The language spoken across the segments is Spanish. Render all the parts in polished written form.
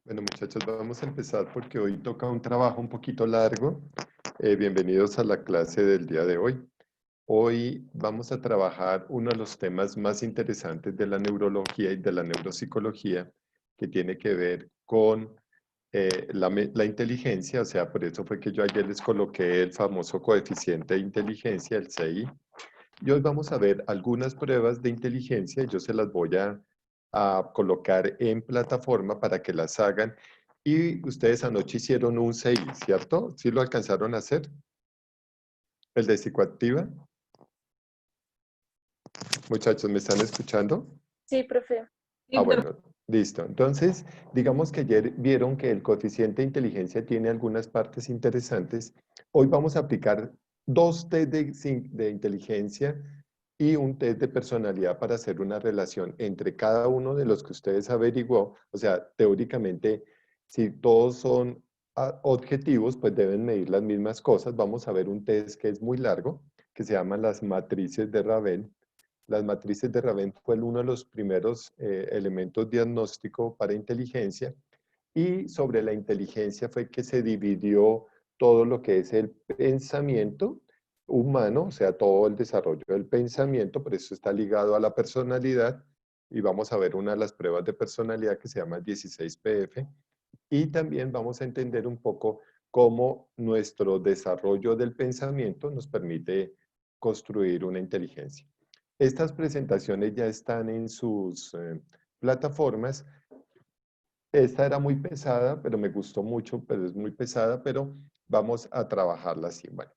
Bueno, muchachos, vamos a empezar porque hoy toca un trabajo un poquito largo. Bienvenidos a la clase del día de hoy. Hoy vamos a trabajar uno de los temas más interesantes de la neurología y de la neuropsicología, que tiene que ver con la inteligencia. O sea, por eso fue que yo ayer les coloqué el famoso coeficiente de inteligencia, el CI. Y hoy vamos a ver algunas pruebas de inteligencia. Yo se las voy a colocar en plataforma para que las hagan. Y ustedes anoche hicieron un CI, ¿cierto? ¿Sí lo alcanzaron a hacer? ¿El de psicoactiva? Muchachos, ¿me están escuchando? Sí, profe. Ah, bueno, listo. Entonces, digamos que ayer vieron que el coeficiente de inteligencia tiene algunas partes interesantes. Hoy vamos a aplicar dos test de inteligencia y un test de personalidad para hacer una relación entre cada uno de los que ustedes averiguó. O sea, teóricamente, si todos son objetivos, pues deben medir las mismas cosas. Vamos a ver un test que es muy largo, que se llama las matrices de Ravel. Las matrices de Raven fue uno de los primeros elementos diagnósticos para inteligencia, y sobre la inteligencia fue que se dividió todo lo que es el pensamiento humano, o sea, todo el desarrollo del pensamiento. Por eso está ligado a la personalidad, y vamos a ver una de las pruebas de personalidad que se llama 16PF, y también vamos a entender un poco cómo nuestro desarrollo del pensamiento nos permite construir una inteligencia. Estas presentaciones ya están en sus plataformas. Esta era muy pesada, pero me gustó mucho, pero es muy pesada, pero vamos a trabajarla así. Bueno,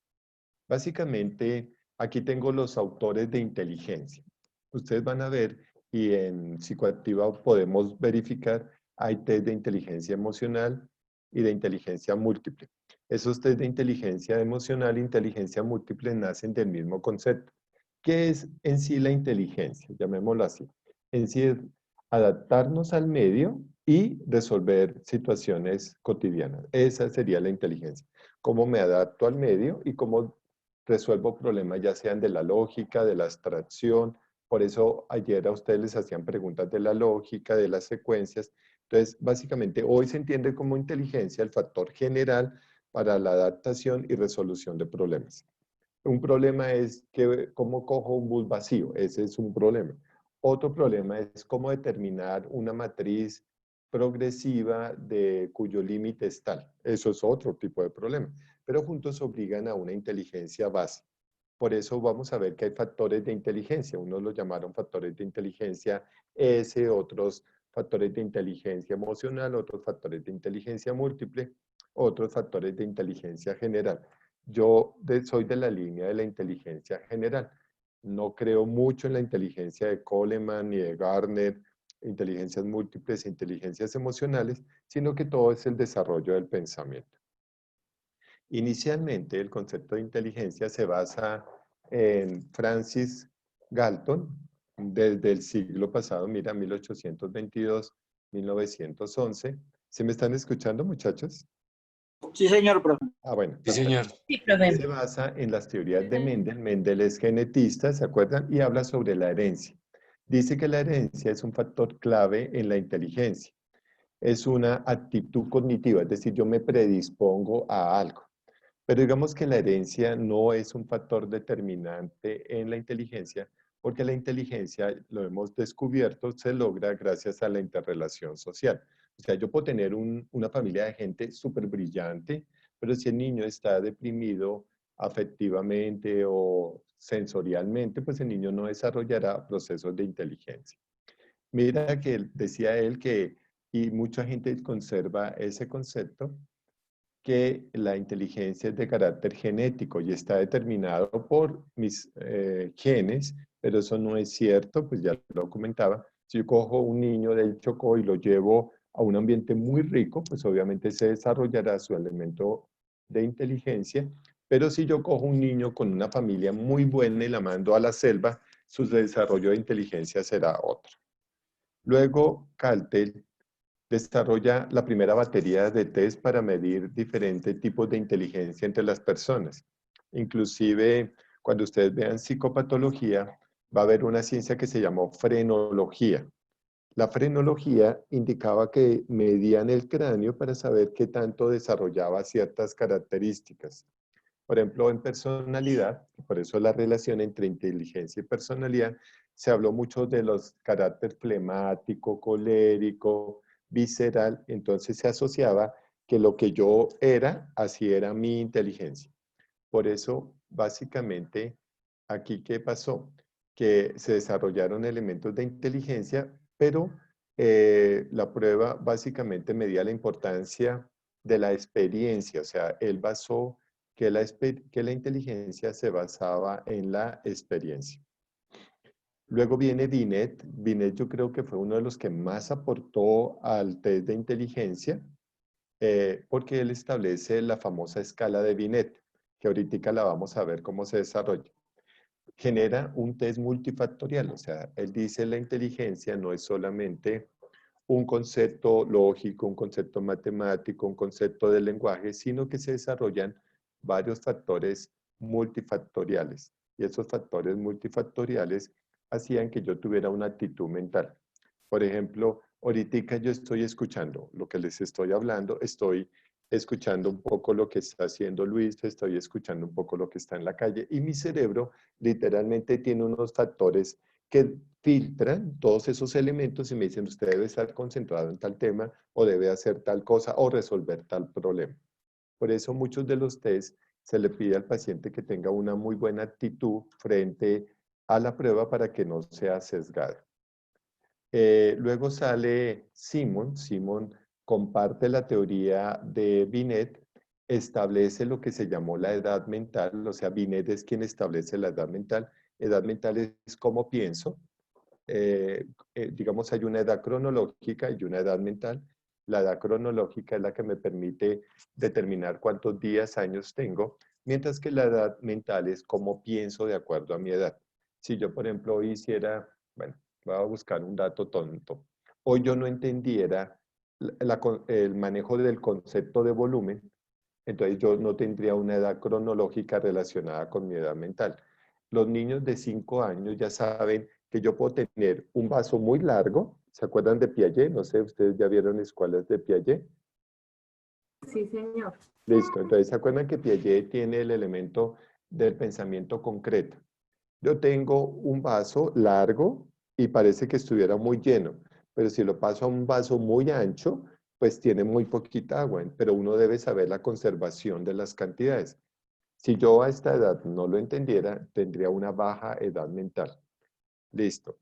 básicamente aquí tengo los autores de inteligencia. Ustedes van a ver, y en Psicoactiva podemos verificar, hay test de inteligencia emocional y de inteligencia múltiple. Esos test de inteligencia emocional e inteligencia múltiple nacen del mismo concepto. ¿Qué es en sí la inteligencia? Llamémoslo así. En sí es adaptarnos al medio y resolver situaciones cotidianas. Esa sería la inteligencia. Cómo me adapto al medio y cómo resuelvo problemas, ya sean de la lógica, de la abstracción. Por eso ayer a ustedes les hacían preguntas de la lógica, de las secuencias. Entonces, básicamente, hoy se entiende como inteligencia el factor general para la adaptación y resolución de problemas. Un problema es que, cómo cojo un bus vacío, ese es un problema. Otro problema es cómo determinar una matriz progresiva de cuyo límite es tal. Eso es otro tipo de problema, pero juntos obligan a una inteligencia base. Por eso vamos a ver que hay factores de inteligencia. Unos lo llamaron factores de inteligencia S, otros factores de inteligencia emocional, otros factores de inteligencia múltiple, otros factores de inteligencia general. Yo soy de la línea de la inteligencia general. No creo mucho en la inteligencia de Coleman ni de Gardner, inteligencias múltiples e inteligencias emocionales, sino que todo es el desarrollo del pensamiento. Inicialmente, el concepto de inteligencia se basa en Francis Galton, desde el siglo pasado, mira, 1822, 1911. ¿Se me están escuchando, muchachos? Sí, señor, profe. Ah, bueno, Sí, señor. perfecto. Sí, Y profe. se basa en las teorías de Mendel. Mendel es genetista, ¿se acuerdan? Y habla sobre la herencia. Dice que la herencia es un factor clave en la inteligencia. Es una actitud cognitiva, es decir, yo me predispongo a algo. Pero digamos que la herencia no es un factor determinante en la inteligencia, porque la inteligencia, lo hemos descubierto, se logra gracias a la interrelación social. O sea, yo puedo tener una familia de gente súper brillante, pero si el niño está deprimido afectivamente o sensorialmente, pues el niño no desarrollará procesos de inteligencia. Mira que decía él que, y mucha gente conserva ese concepto, que la inteligencia es de carácter genético y está determinado por mis genes, pero eso no es cierto, pues ya lo comentaba. Si yo cojo un niño del Chocó y lo llevo a un ambiente muy rico, pues obviamente se desarrollará su elemento de inteligencia, pero si yo cojo un niño con una familia muy buena y la mando a la selva, su desarrollo de inteligencia será otro. Luego, Caltel desarrolla la primera batería de test para medir diferentes tipos de inteligencia entre las personas. Inclusive, cuando ustedes vean psicopatología, va a haber una ciencia que se llamó frenología. La frenología indicaba que medían el cráneo para saber qué tanto desarrollaba ciertas características. Por ejemplo, en personalidad, por eso la relación entre inteligencia y personalidad, se habló mucho de los carácter flemático, colérico, visceral, entonces se asociaba que lo que yo era, así era mi inteligencia. Por eso, básicamente, aquí, ¿qué pasó? Que se desarrollaron elementos de inteligencia, pero la prueba básicamente medía la importancia de la experiencia, o sea, él basó que la inteligencia se basaba en la experiencia. Luego viene Binet. Binet yo creo que fue uno de los que más aportó al test de inteligencia, porque él establece la famosa escala de Binet, que ahorita la vamos a ver cómo se desarrolla. Genera un test multifactorial, o sea, él dice la inteligencia no es solamente un concepto lógico, un concepto matemático, un concepto de lenguaje, sino que se desarrollan varios factores multifactoriales. Y esos factores multifactoriales hacían que yo tuviera una actitud mental. Por ejemplo, ahorita yo estoy escuchando lo que les estoy hablando, estoy escuchando un poco lo que está haciendo Luis, estoy escuchando un poco lo que está en la calle y mi cerebro literalmente tiene unos factores que filtran todos esos elementos y me dicen usted debe estar concentrado en tal tema o debe hacer tal cosa o resolver tal problema. Por eso muchos de los test se le pide al paciente que tenga una muy buena actitud frente a la prueba para que no sea sesgada. Luego sale Simon. Simon comparte la teoría de Binet, establece lo que se llamó la edad mental, o sea, Binet es quien establece la edad mental. Edad mental es cómo pienso. Digamos, hay una edad cronológica y una edad mental. La edad cronológica es la que me permite determinar cuántos días, años tengo, mientras que la edad mental es cómo pienso de acuerdo a mi edad. Si yo, por ejemplo, hoy hiciera, bueno, voy a buscar un dato tonto. Hoy yo no entendiera el manejo del concepto de volumen, entonces yo no tendría una edad cronológica relacionada con mi edad mental. Los niños de 5 años ya saben que yo puedo tener un vaso muy largo. ¿Se acuerdan de Piaget? No sé, ustedes ya vieron escuelas de Piaget. Sí, señor. Listo, entonces se acuerdan que Piaget tiene el elemento del pensamiento concreto. Yo tengo un vaso largo y parece que estuviera muy lleno, pero si lo paso a un vaso muy ancho, pues tiene muy poquita agua, pero uno debe saber la conservación de las cantidades. Si yo a esta edad no lo entendiera, tendría una baja edad mental. Listo.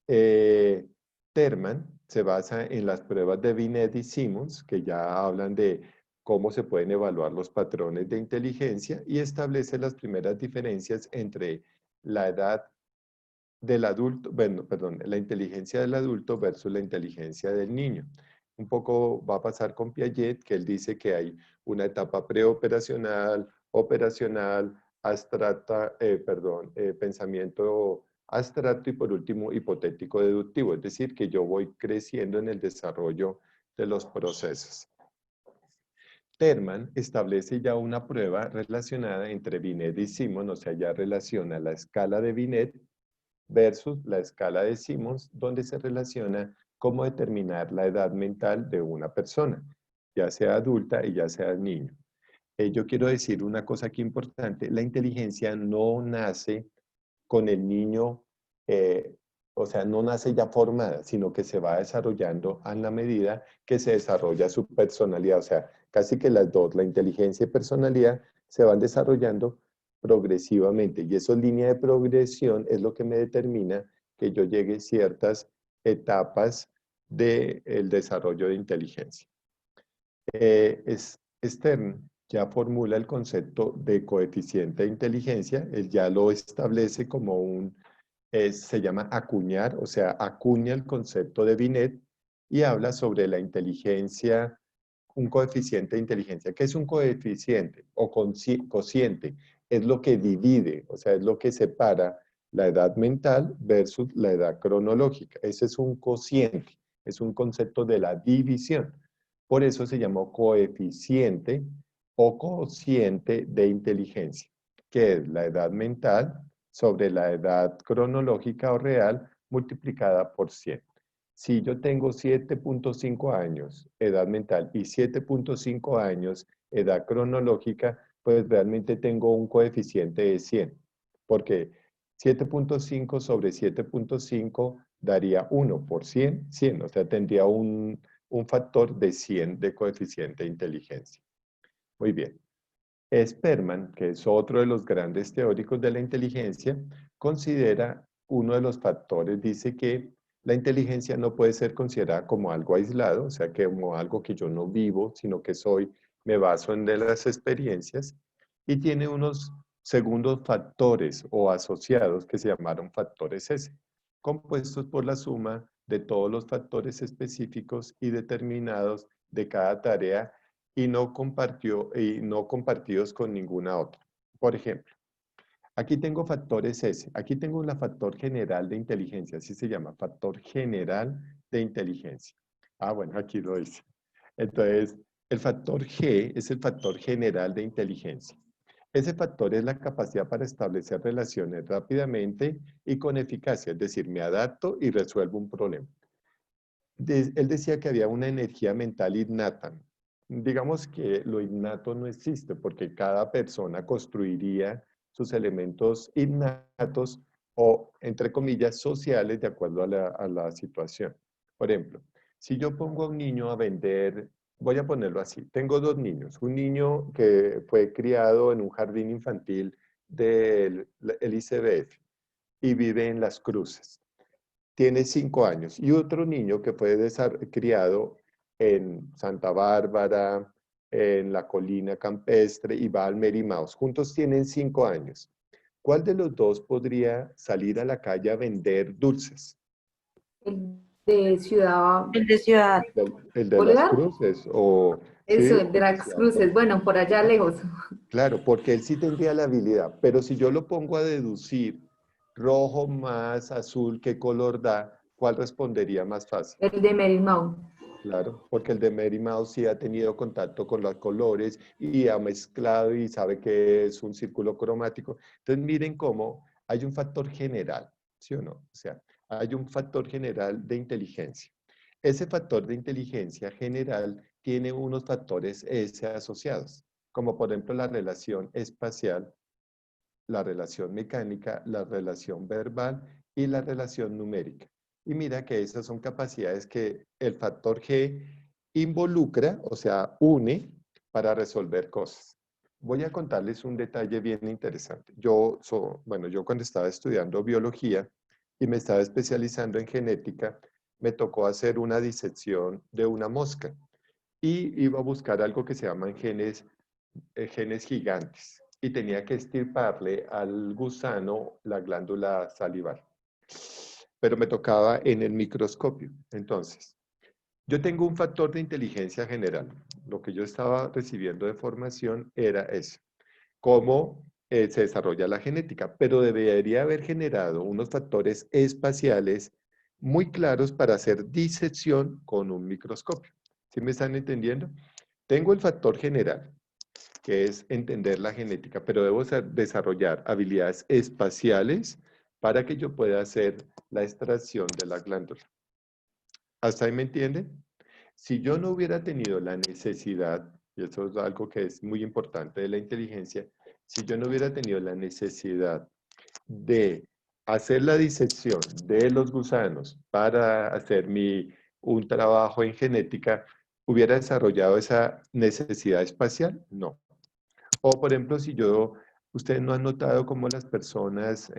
Eh, Terman se basa en las pruebas de Binet y Simmons, que ya hablan de cómo se pueden evaluar los patrones de inteligencia y establece las primeras diferencias entre la edad del adulto, bueno, perdón, la inteligencia del adulto versus la inteligencia del niño. Un poco va a pasar con Piaget, que él dice que hay una etapa preoperacional, operacional, abstracta, pensamiento abstracto y por último hipotético deductivo, es decir, que yo voy creciendo en el desarrollo de los procesos. Terman establece ya una prueba relacionada entre Binet y Simon, o sea, ya relaciona la escala de Binet versus la escala de Simmons, donde se relaciona cómo determinar la edad mental de una persona, ya sea adulta y ya sea niño. Yo quiero decir una cosa aquí importante, la inteligencia no nace con el niño, eh, o sea, no nace ya formada, sino que se va desarrollando a la medida que se desarrolla su personalidad, o sea, casi que las dos, la inteligencia y personalidad, se van desarrollando progresivamente y esa línea de progresión es lo que me determina que yo llegue a ciertas etapas del desarrollo de inteligencia. Stern ya formula el concepto de coeficiente de inteligencia, él ya lo establece como se llama acuñar, o sea, acuña el concepto de Binet y habla sobre la inteligencia, un coeficiente de inteligencia. ¿Qué es un coeficiente o cociente? Es lo que divide, o sea, es lo que separa la edad mental versus la edad cronológica. Ese es un cociente, es un concepto de la división. Por eso se llamó coeficiente o cociente de inteligencia, que es la edad mental sobre la edad cronológica o real multiplicada por 100. Si yo tengo 7.5 años edad mental y 7.5 años edad cronológica, pues realmente tengo un coeficiente de 100, porque 7.5 sobre 7.5 daría 1 por 100, 100, o sea, tendría un factor de 100 de coeficiente de inteligencia. Muy bien. Sperman, que es otro de los grandes teóricos de la inteligencia, considera uno de los factores, dice que la inteligencia no puede ser considerada como algo aislado, o sea, que como algo que yo no vivo, sino que me baso en de las experiencias, y tiene unos segundos factores o asociados que se llamaron factores S, compuestos por la suma de todos los factores específicos y determinados de cada tarea y no compartidos con ninguna otra. Por ejemplo, aquí tengo factores S, aquí tengo un factor general de inteligencia, así se llama, factor general de inteligencia. Ah, bueno, aquí lo dice. Entonces, el factor G es el factor general de inteligencia. Ese factor es la capacidad para establecer relaciones rápidamente y con eficacia, es decir, me adapto y resuelvo un problema. Él decía que había una energía mental innata. Digamos que lo innato no existe porque cada persona construiría sus elementos innatos o, entre comillas, sociales de acuerdo a la situación. Por ejemplo, si yo pongo a un niño a vender, voy a ponerlo así, tengo dos niños, un niño que fue criado en un jardín infantil del ICBF y vive en Las Cruces, tiene 5 años, y otro niño que fue criado en Santa Bárbara, en la Colina Campestre, y va al Mary Mouse. Juntos tienen 5 años. ¿Cuál de los dos podría salir a la calle a vender dulces? El de Ciudad El de ciudad. El de Las Bolívar. Cruces, o Eso, sí, el de o de las Ciudad Cruces. Bolívar. Bueno, por allá lejos. Claro, porque él sí tendría la habilidad, pero si yo lo pongo a deducir rojo más azul, ¿qué color da? ¿Cuál respondería más fácil? El de Merimau. Claro, porque el de Mary Mouse sí ha tenido contacto con los colores y ha mezclado y sabe que es un círculo cromático. Entonces miren cómo hay un factor general, ¿sí o no? O sea, hay un factor general de inteligencia. Ese factor de inteligencia general tiene unos factores S asociados, como por ejemplo la relación espacial, la relación mecánica, la relación verbal y la relación numérica. Y mira que esas son capacidades que el factor G involucra, o sea, une para resolver cosas. Voy a contarles un detalle bien interesante. Yo cuando estaba estudiando biología y me estaba especializando en genética, me tocó hacer una disección de una mosca y iba a buscar algo que se llaman genes gigantes y tenía que extirparle al gusano la glándula salival. Pero me tocaba en el microscopio. Entonces, yo tengo un factor de inteligencia general. Lo que yo estaba recibiendo de formación era eso. Cómo se desarrolla la genética, pero debería haber generado unos factores espaciales muy claros para hacer disección con un microscopio. ¿Sí me están entendiendo? Tengo el factor general, que es entender la genética, pero debo desarrollar habilidades espaciales para que yo pueda hacer la extracción de la glándula. ¿Hasta ahí me entienden? Si yo no hubiera tenido la necesidad, y eso es algo que es muy importante de la inteligencia, si yo no hubiera tenido la necesidad de hacer la disección de los gusanos para hacer un trabajo en genética, ¿hubiera desarrollado esa necesidad espacial? No. O, por ejemplo, ustedes no han notado cómo las personas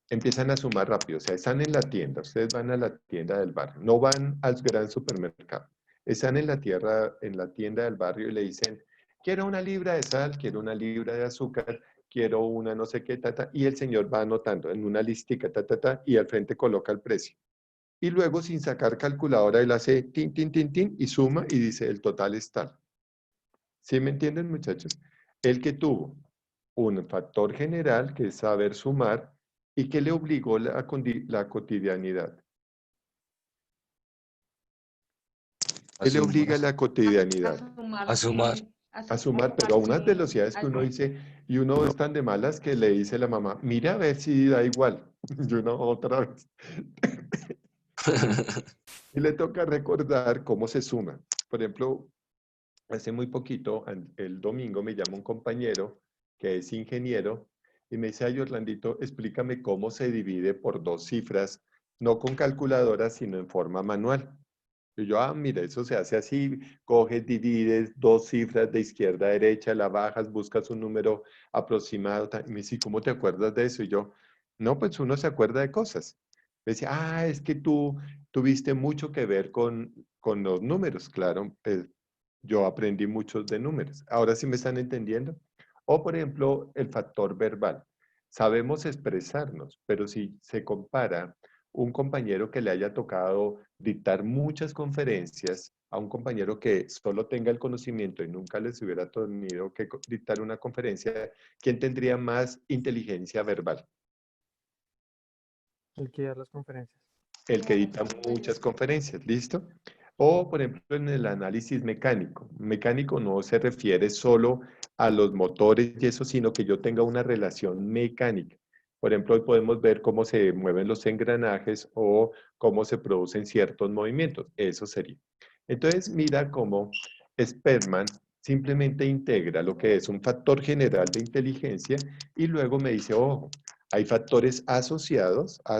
empiezan a sumar rápido. O sea, están en la tienda, ustedes van a la tienda del barrio, no van al gran supermercado. Están en la tienda del barrio y le dicen, quiero una libra de sal, quiero una libra de azúcar, quiero una no sé qué, y el señor va anotando en una listica, y al frente coloca el precio. Y luego, sin sacar calculadora, él hace tin, tin, tin, tin, y suma y dice, el total es tal. ¿Sí me entienden, muchachos? El que tuvo un factor general, que es saber sumar, y que le obligó la cotidianidad. ¿Qué le obliga la cotidianidad? A sumar. A sumar, pero a unas velocidades que uno dice, y uno es tan de malas que le dice a la mamá, mira a ver si da igual. Y uno otra vez. Y le toca recordar cómo se suma. Por ejemplo, hace muy poquito, el domingo, me llama un compañero que es ingeniero y me dice, ay, Orlandito, explícame cómo se divide por dos cifras, no con calculadora, sino en forma manual. Y yo, mira, eso se hace así, coges, divides dos cifras de izquierda a derecha, la bajas, buscas un número aproximado. Y me dice, ¿cómo te acuerdas de eso? Y yo, no, pues uno se acuerda de cosas. Me decía, es que tú tuviste mucho que ver con los números, claro, pues yo aprendí muchos de números. Ahora sí me están entendiendo. O, por ejemplo, el factor verbal. Sabemos expresarnos, pero si se compara un compañero que le haya tocado dictar muchas conferencias a un compañero que solo tenga el conocimiento y nunca les hubiera tenido que dictar una conferencia, ¿quién tendría más inteligencia verbal? El que da las conferencias. El que dicta muchas conferencias, ¿listo? O, por ejemplo, en el análisis mecánico. Mecánico no se refiere solo a los motores y eso, sino que yo tenga una relación mecánica. Por ejemplo, hoy podemos ver cómo se mueven los engranajes o cómo se producen ciertos movimientos. Eso sería. Entonces, mira cómo Sperman simplemente integra lo que es un factor general de inteligencia y luego me dice, ojo, hay factores asociados a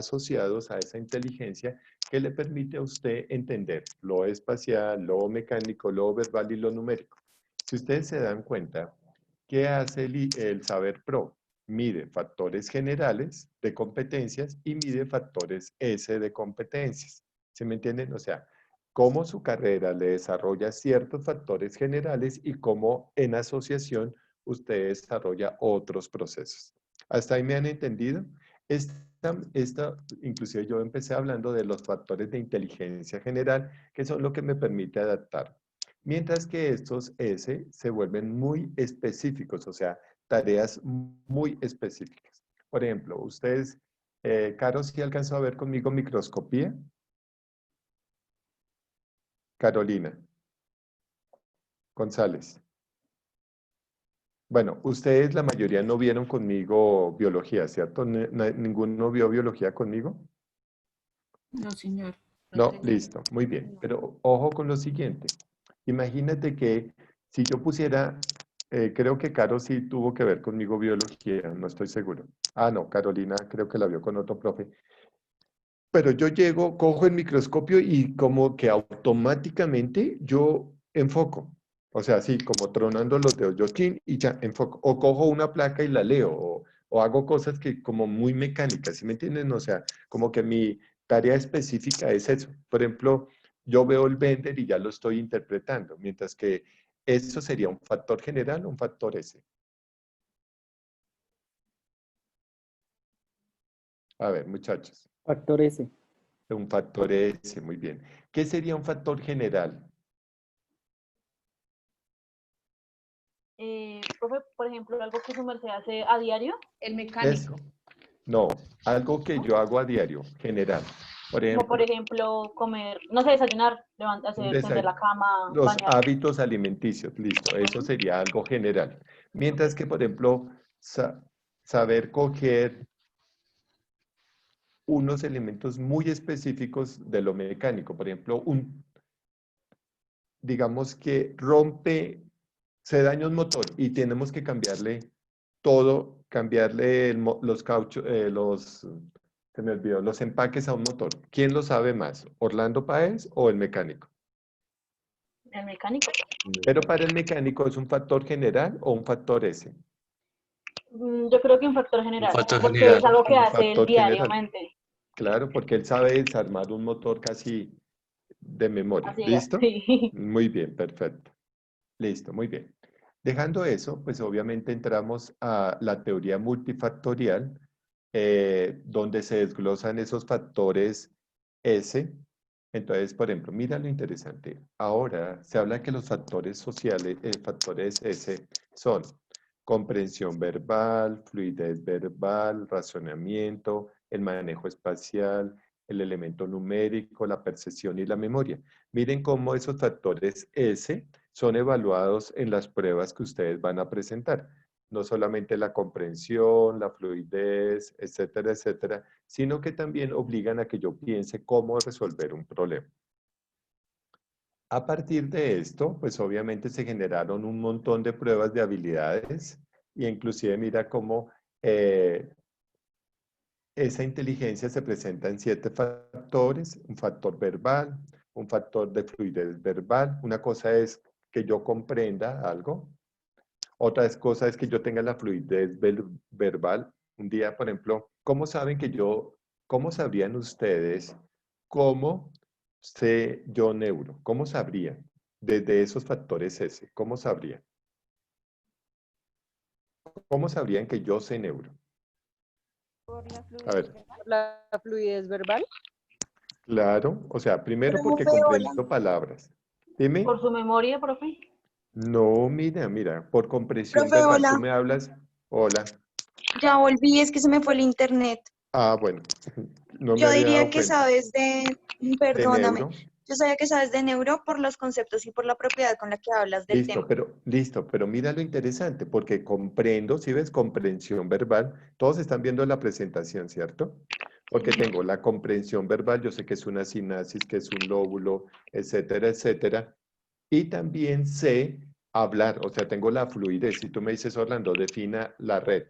esa inteligencia que le permite a usted entender lo espacial, lo mecánico, lo verbal y lo numérico. Si ustedes se dan cuenta, ¿qué hace el Saber Pro? Mide factores generales de competencias y mide factores S de competencias. ¿Sí me entienden? O sea, cómo su carrera le desarrolla ciertos factores generales y cómo en asociación usted desarrolla otros procesos. ¿Hasta ahí me han entendido? Inclusive yo empecé hablando de los factores de inteligencia general, que son lo que me permite adaptar. Mientras que estos S se vuelven muy específicos, o sea, tareas muy específicas. Por ejemplo, ustedes, Caro, ¿sí alcanzó a ver conmigo microscopía? Carolina González. Bueno, ustedes la mayoría no vieron conmigo biología, ¿cierto? ¿Ninguno vio biología conmigo? No, señor. No, listo, muy bien. Pero ojo con lo siguiente. Imagínate que si yo pusiera, creo que Caro sí tuvo que ver conmigo biología, no estoy seguro. No, Carolina creo que la vio con otro profe. Pero yo llego, cojo el microscopio y como que automáticamente yo enfoco. O sea, así como tronando los dedos, yo chin, y ya enfoco. O cojo una placa y la leo, o hago cosas que como muy mecánicas, ¿sí me entienden? O sea, como que mi tarea específica es eso. Por ejemplo, yo veo el vender y ya lo estoy interpretando, mientras que eso sería un factor general o un factor S. A ver, muchachos, Factor S. un factor S, muy bien. ¿Qué sería un factor general? Profe, por ejemplo, algo que su merced hace a diario. El Eso. mecánico. No, algo que yo hago a diario, general. Por Como por ejemplo, ejemplo comer, no sé, desayunar, tender la cama, los bañar. hábitos alimenticios, listo, eso sería algo general. Mientras que, por ejemplo, saber coger unos elementos muy específicos de lo mecánico. Por ejemplo, digamos que se daña un motor y tenemos que cambiarle todo, cambiarle los cauchos, se me olvidó, los empaques a un motor. ¿Quién lo sabe más? ¿Orlando Páez o el mecánico? El mecánico. Pero para el mecánico, ¿es un factor general o un factor S? Yo creo que un factor general, factor porque general. es algo que Un hace él factor general. diariamente. Claro, porque él sabe desarmar un motor casi de memoria. Así es, ¿Listo? sí. Muy bien, perfecto. Listo, muy bien. Dejando eso, pues obviamente entramos a la teoría multifactorial, donde se desglosan esos factores S. Entonces, por ejemplo, mira lo interesante. Ahora se habla que los factores sociales, factores S, son comprensión verbal, fluidez verbal, razonamiento, el manejo espacial, el elemento numérico, la percepción y la memoria. Miren cómo esos factores S son evaluados en las pruebas que ustedes van a presentar. no solamente la comprensión, la fluidez, etcétera, etcétera, sino que también obligan a que yo piense cómo resolver un problema. A partir de esto, pues obviamente se generaron un montón de pruebas de habilidades y inclusive mira cómo esa inteligencia se presenta en 7 factores: un factor verbal, un factor de fluidez verbal. Una cosa es que yo comprenda algo, otra cosa es que yo tenga la fluidez verbal. Un día, por ejemplo, ¿cómo sabrían ustedes cómo sé yo neuro? ¿Cómo sabrían? Desde esos factores S, ¿cómo sabrían? ¿Cómo sabrían que yo sé neuro? A ver, La fluidez verbal. claro, o sea, primero Profe, porque comprendo palabras. Dime. Por su memoria, profe. No, mira, por comprensión Profe, verbal, tú hola. me hablas, hola. Ya volví, es que se me fue el internet. Ah, bueno, no me Yo había diría dado que cuenta. sabes de, De perdóname, neuro, yo sabía que sabes de neuro por los conceptos y por la propiedad con la que hablas del tema. listo, pero mira lo interesante, porque comprendo, si ves, comprensión verbal, todos están viendo la presentación, ¿cierto? Porque tengo la comprensión verbal, yo sé que es una sinapsis, que es un lóbulo, etcétera, etcétera. Y también sé hablar, o sea, tengo la fluidez. Si tú me dices, Orlando, defina la red,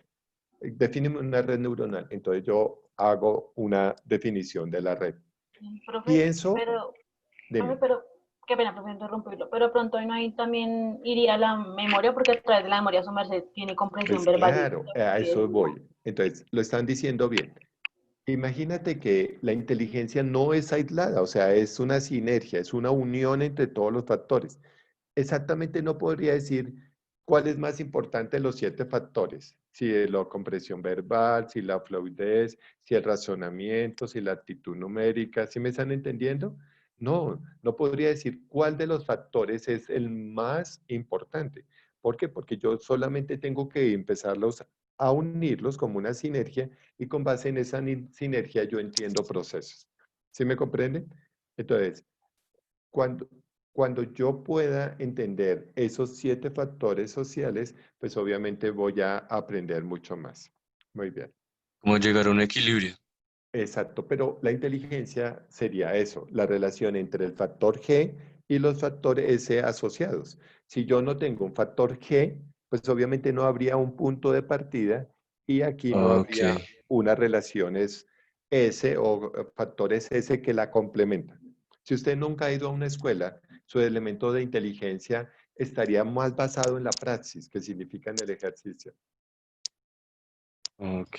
defíneme una red neuronal. Entonces yo hago una definición de la red. Profe, Pienso, profe, dime. pero, qué pena, profe, interrumpirlo. Pero pronto no ahí también iría la memoria, porque a través de la memoria su merced tiene comprensión Pues verbal. claro, a eso voy. Entonces, lo están diciendo bien. Imagínate que la inteligencia no es aislada, o sea, es una sinergia, es una unión entre todos los factores. Exactamente no podría decir cuál es más importante de los 7 factores. Si es la comprensión verbal, si la fluidez, si el razonamiento, si la actitud numérica. ¿Sí me están entendiendo? No, no podría decir cuál de los factores es el más importante. ¿Por qué? Porque yo solamente tengo que empezarlos a unirlos como una sinergia y con base en esa sinergia yo entiendo procesos. ¿Sí me comprenden? Entonces, cuando, cuando yo pueda entender esos 7 factores sociales, pues obviamente voy a aprender mucho más. Muy bien. Como llegar a un equilibrio. Exacto, pero la inteligencia sería eso, la relación entre el factor G y los factores S asociados. Si yo no tengo un factor G, pues obviamente no habría un punto de partida y aquí no Ok. habría unas relaciones S o factores S que la complementan. Si usted nunca ha ido a una escuela, su elemento de inteligencia estaría más basado en la praxis, que significa en el ejercicio. Ok.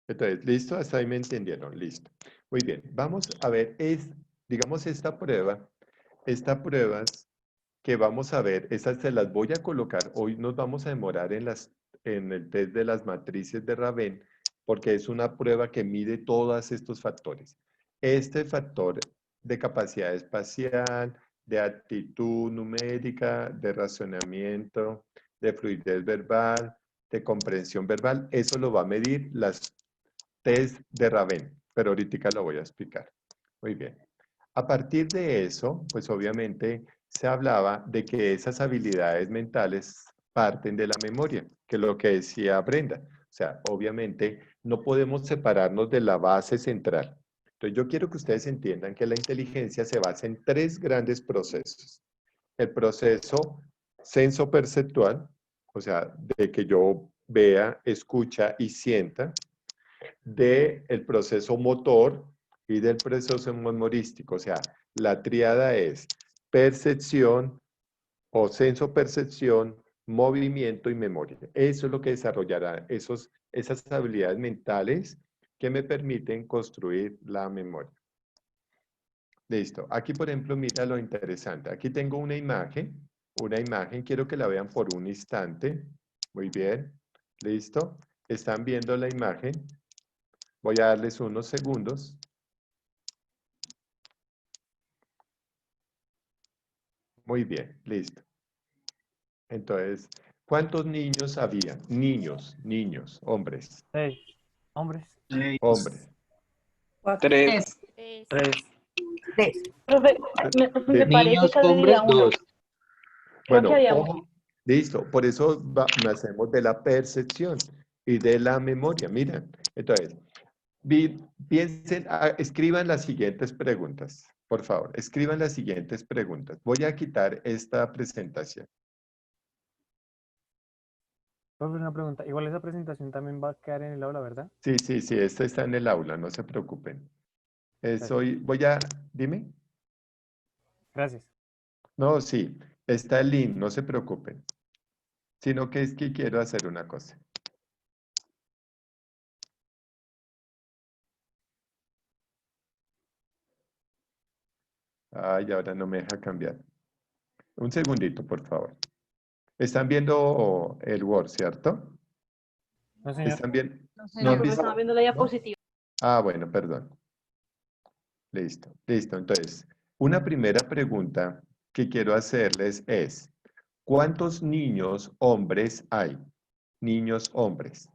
Entonces, ¿listo? Hasta ahí me entendieron. Listo. Muy bien. Vamos a ver, digamos, esta prueba, estas pruebas que vamos a ver, esas se las voy a colocar. Hoy nos vamos a demorar en el test de las matrices de Raven, porque es una prueba que mide todos estos factores. Este factor de capacidad espacial, de actitud numérica, de razonamiento, de fluidez verbal, de comprensión verbal, eso lo va a medir las test de Raven, pero ahorita lo voy a explicar. Muy bien. A partir de eso, pues obviamente se hablaba de que esas habilidades mentales parten de la memoria, que es lo que decía Brenda. O sea, obviamente no podemos separarnos de la base central. Entonces yo quiero que ustedes entiendan que la inteligencia se basa en 3 grandes procesos. El proceso sensoperceptual, o sea, de que yo vea, escucha y sienta, del proceso motor y del proceso memorístico. O sea, la tríada es percepción o sensopercepción, movimiento y memoria. Eso es lo que desarrollará esas habilidades mentales que me permiten construir la memoria. Listo. Aquí, por ejemplo, mira lo interesante. Aquí tengo una imagen, quiero que la vean por un instante. Muy bien. Listo. ¿Están viendo la imagen? Voy a darles unos segundos. Muy bien, listo. Entonces, ¿cuántos niños había? Niños, hombres. 6 hombres. Hombres. 3. 3. Profe, me Dime. parece Niños, que diría hombres, uno. 2. Creo que Bueno, había ojo, Listo, por eso nacemos de la percepción y de la memoria. Mira, entonces, piensen, escriban las siguientes preguntas, por favor, escriban las siguientes preguntas. Voy a quitar esta presentación. Profe, una pregunta. Igual esa presentación también va a quedar en el aula, ¿verdad? Sí, sí, sí, esta está en el aula, no se preocupen. Gracias. Dime. Gracias. No, sí, está el link, no se preocupen. Sino que es que quiero hacer una cosa. Ay, ahora no me deja cambiar. Un segundito, por favor. Están viendo el Word, ¿cierto? No, señor. ¿Están bien? No, ¿No señor. han Profe, visto? estaba viendo la diapositiva. Ah, bueno, perdón. Listo, listo. Entonces, una primera pregunta que quiero hacerles es, ¿cuántos niños hombres hay? Niños hombres.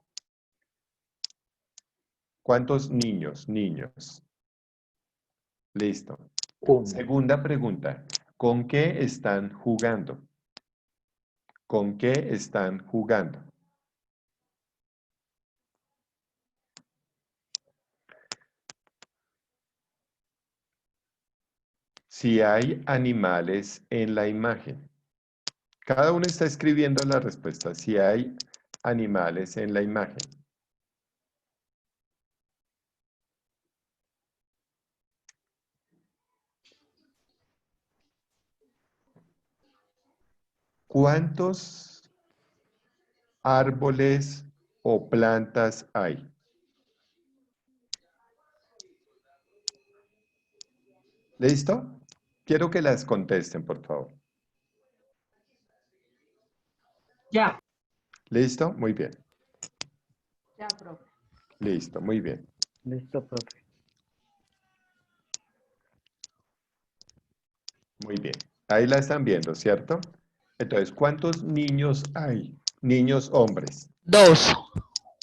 ¿Cuántos niños? Listo. Segunda pregunta, ¿con qué están jugando? ¿Con qué están jugando? Si hay animales en la imagen. Cada uno está escribiendo la respuesta. Si hay animales en la imagen. ¿Cuántos árboles o plantas hay? ¿Listo? Quiero que las contesten, por favor. Ya. ¿Listo? Muy bien. Ya, profe. Listo, muy bien. Listo, profe. Muy bien. Ahí la están viendo, ¿cierto? Entonces, ¿cuántos niños hay? Niños hombres. 2.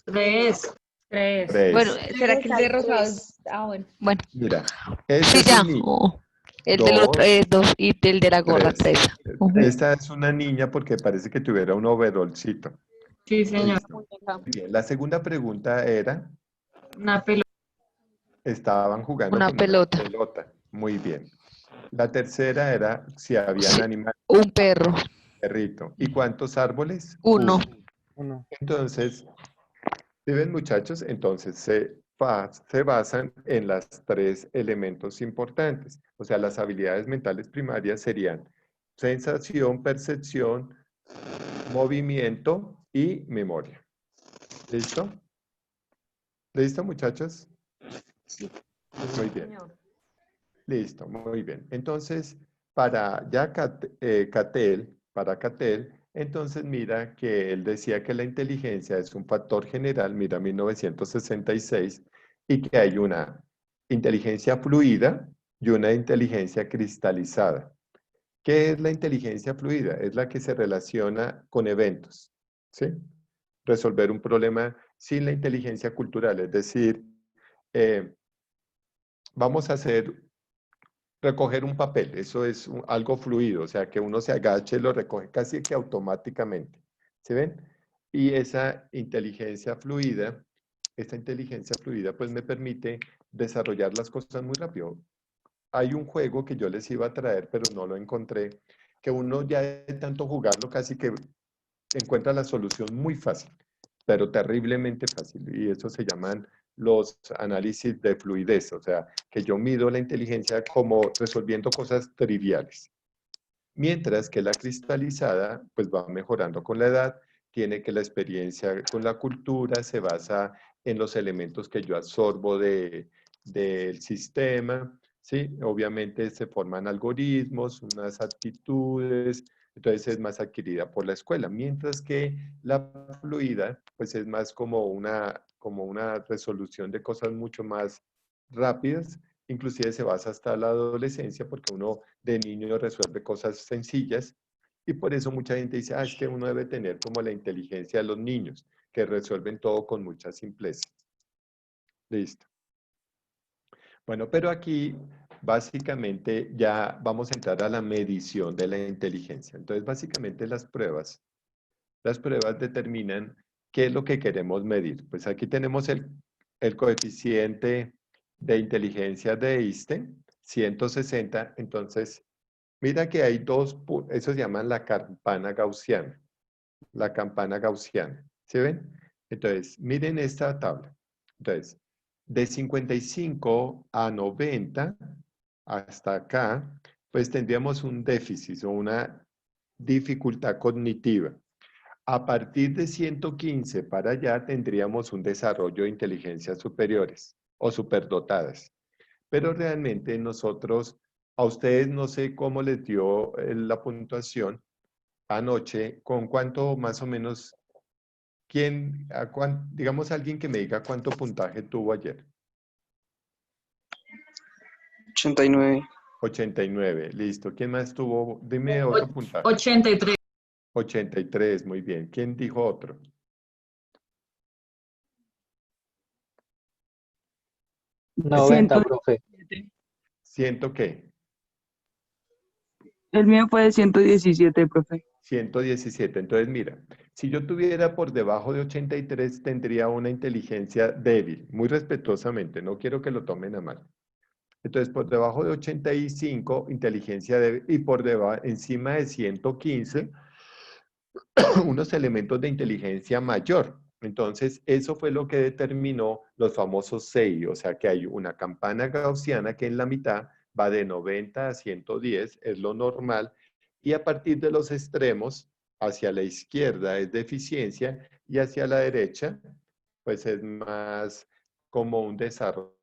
3. 3. Bueno, Tres. ¿será que el de Hay rosado tres. es...? Ah, bueno. Bueno, Mira, este sí, es ya. un niño. Oh, el del otro Dos, es 2 y el de la gorra tres. 3. Esta es una niña porque parece que tuviera un overolcito. Sí, señor. Listo. Muy bien. La segunda pregunta era, Una pelota. estaban jugando Una con una pelota. pelota. Muy bien. La tercera era si habían Sí, animales, un perro. perrito. ¿Y cuántos árboles? 1. Uno. Entonces, ¿sí ven, muchachos? Entonces se basan en los tres elementos importantes. O sea, las habilidades mentales primarias serían sensación, percepción, movimiento y memoria. ¿Listo? ¿Listo, muchachos? Sí. Muy bien. Listo, muy bien. Entonces, para ya para Cattell, entonces mira que él decía que la inteligencia es un factor general, mira 1966, y que hay una inteligencia fluida y una inteligencia cristalizada. ¿Qué es la inteligencia fluida? Es la que se relaciona con eventos, ¿sí? Resolver un problema sin la inteligencia cultural, es decir, eh, vamos a recoger un papel, eso es algo fluido, o sea, que uno se agache y lo recoge casi que automáticamente, ¿se ven? Y esta inteligencia fluida pues me permite desarrollar las cosas muy rápido. Hay un juego que yo les iba a traer, pero no lo encontré, que uno ya de tanto jugarlo casi que encuentra la solución muy fácil, pero terriblemente fácil, y eso se llaman los análisis de fluidez, o sea, que yo mido la inteligencia como resolviendo cosas triviales. Mientras que la cristalizada, pues va mejorando con la edad, tiene que la experiencia con la cultura se basa en los elementos que yo absorbo del sistema, ¿sí? Obviamente se forman algoritmos, unas actitudes, entonces es más adquirida por la escuela, mientras que la fluida, pues es más como una resolución de cosas mucho más rápidas, inclusive se basa hasta la adolescencia, porque uno de niño resuelve cosas sencillas, y por eso mucha gente dice, es que uno debe tener como la inteligencia de los niños, que resuelven todo con mucha simpleza. Listo. Bueno, pero aquí básicamente ya vamos a entrar a la medición de la inteligencia. Entonces, básicamente las pruebas Las pruebas determinan qué es lo que queremos medir. Pues aquí tenemos el coeficiente de inteligencia de Einstein, 160. Entonces, mira que hay eso se llama la campana gaussiana. La campana gaussiana. ¿Sí ven? Entonces, miren esta tabla. Entonces, de 55 a 90 hasta acá, pues tendríamos un déficit o una dificultad cognitiva. A partir de 115 para allá tendríamos un desarrollo de inteligencias superiores o superdotadas. Pero realmente nosotros, a ustedes no sé cómo les dio la puntuación anoche, con cuánto más o menos, digamos alguien que me diga cuánto puntaje tuvo ayer. 89. 89, listo. ¿Quién más tuvo? Dime otro puntaje. 83. 83, muy bien. ¿Quién dijo otro? 90, profe. ¿Ciento qué? El mío fue de 117, profe. 117. Entonces, mira, si yo tuviera por debajo de 83, tendría una inteligencia débil, muy respetuosamente, no quiero que lo tomen a mal. Entonces, por debajo de 85, inteligencia débil, y por debajo, encima de 115, unos elementos de inteligencia mayor. Entonces, eso fue lo que determinó los famosos CEI, o sea que hay una campana gaussiana que en la mitad va de 90 a 110, es lo normal, y a partir de los extremos, hacia la izquierda es deficiencia y hacia la derecha, pues es más como un desarrollo.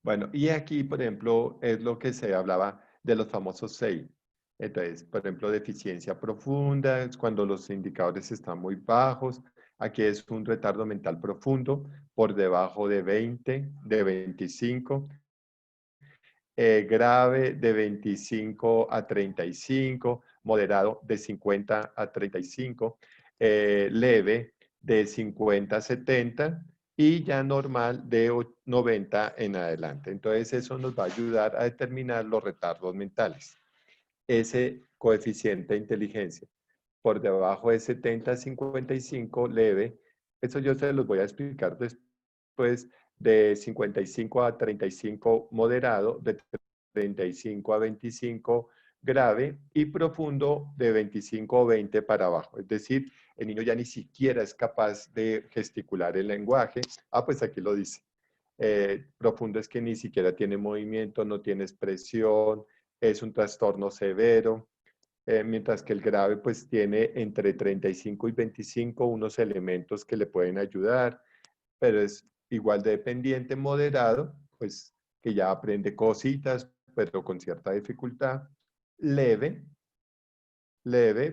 Bueno, y aquí, por ejemplo, es lo que se hablaba de los famosos CEI. Entonces, por ejemplo, deficiencia profunda, es cuando los indicadores están muy bajos. Aquí es un retardo mental profundo, por debajo de 20, de 25. Grave de 25 a 35, moderado de 50 a 35, leve de 50 a 70 y ya normal de 90 en adelante. Entonces eso nos va a ayudar a determinar los retardos mentales. Ese coeficiente de inteligencia por debajo de 70 a 55, leve, eso yo se los voy a explicar después, de 55 a 35 moderado, de 35 a 25 grave y profundo de 25 o 20 para abajo. Es decir, el niño ya ni siquiera es capaz de gesticular el lenguaje. Ah, pues aquí lo dice. Profundo es que ni siquiera tiene movimiento, no tiene expresión, es un trastorno severo. Mientras que el grave pues tiene entre 35 y 25 unos elementos que le pueden ayudar, pero es igual de dependiente, moderado, pues que ya aprende cositas, pero con cierta dificultad. Leve,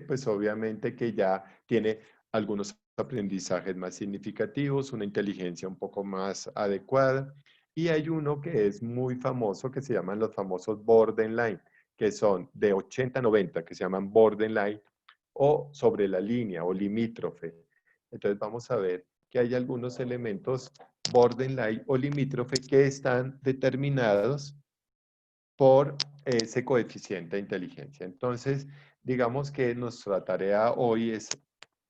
pues obviamente que ya tiene algunos aprendizajes más significativos, una inteligencia un poco más adecuada. Y hay uno que es muy famoso, que se llaman los famosos borderline, que son de 80 a 90, que se llaman borderline, o sobre la línea, o limítrofe. Entonces vamos a ver que hay algunos elementos borderline o limítrofe que están determinados por ese coeficiente de inteligencia. Entonces, digamos que nuestra tarea hoy es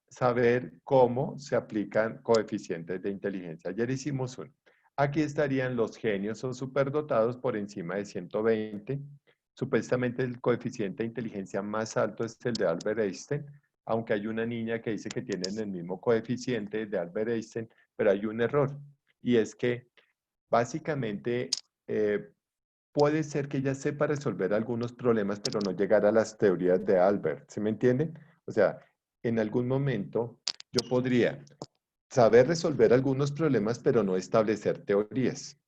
saber cómo se aplican coeficientes de inteligencia. Ayer hicimos uno. Aquí estarían los genios o superdotados por encima de 120. Supuestamente el coeficiente de inteligencia más alto es el de Albert Einstein, aunque hay una niña que dice que tienen el mismo coeficiente de Albert Einstein, pero hay un error. Y es que básicamente puede ser que ella sepa resolver algunos problemas, pero no llegar a las teorías de Albert. ¿Sí me entienden? O sea, en algún momento yo podría saber resolver algunos problemas, pero no establecer teorías.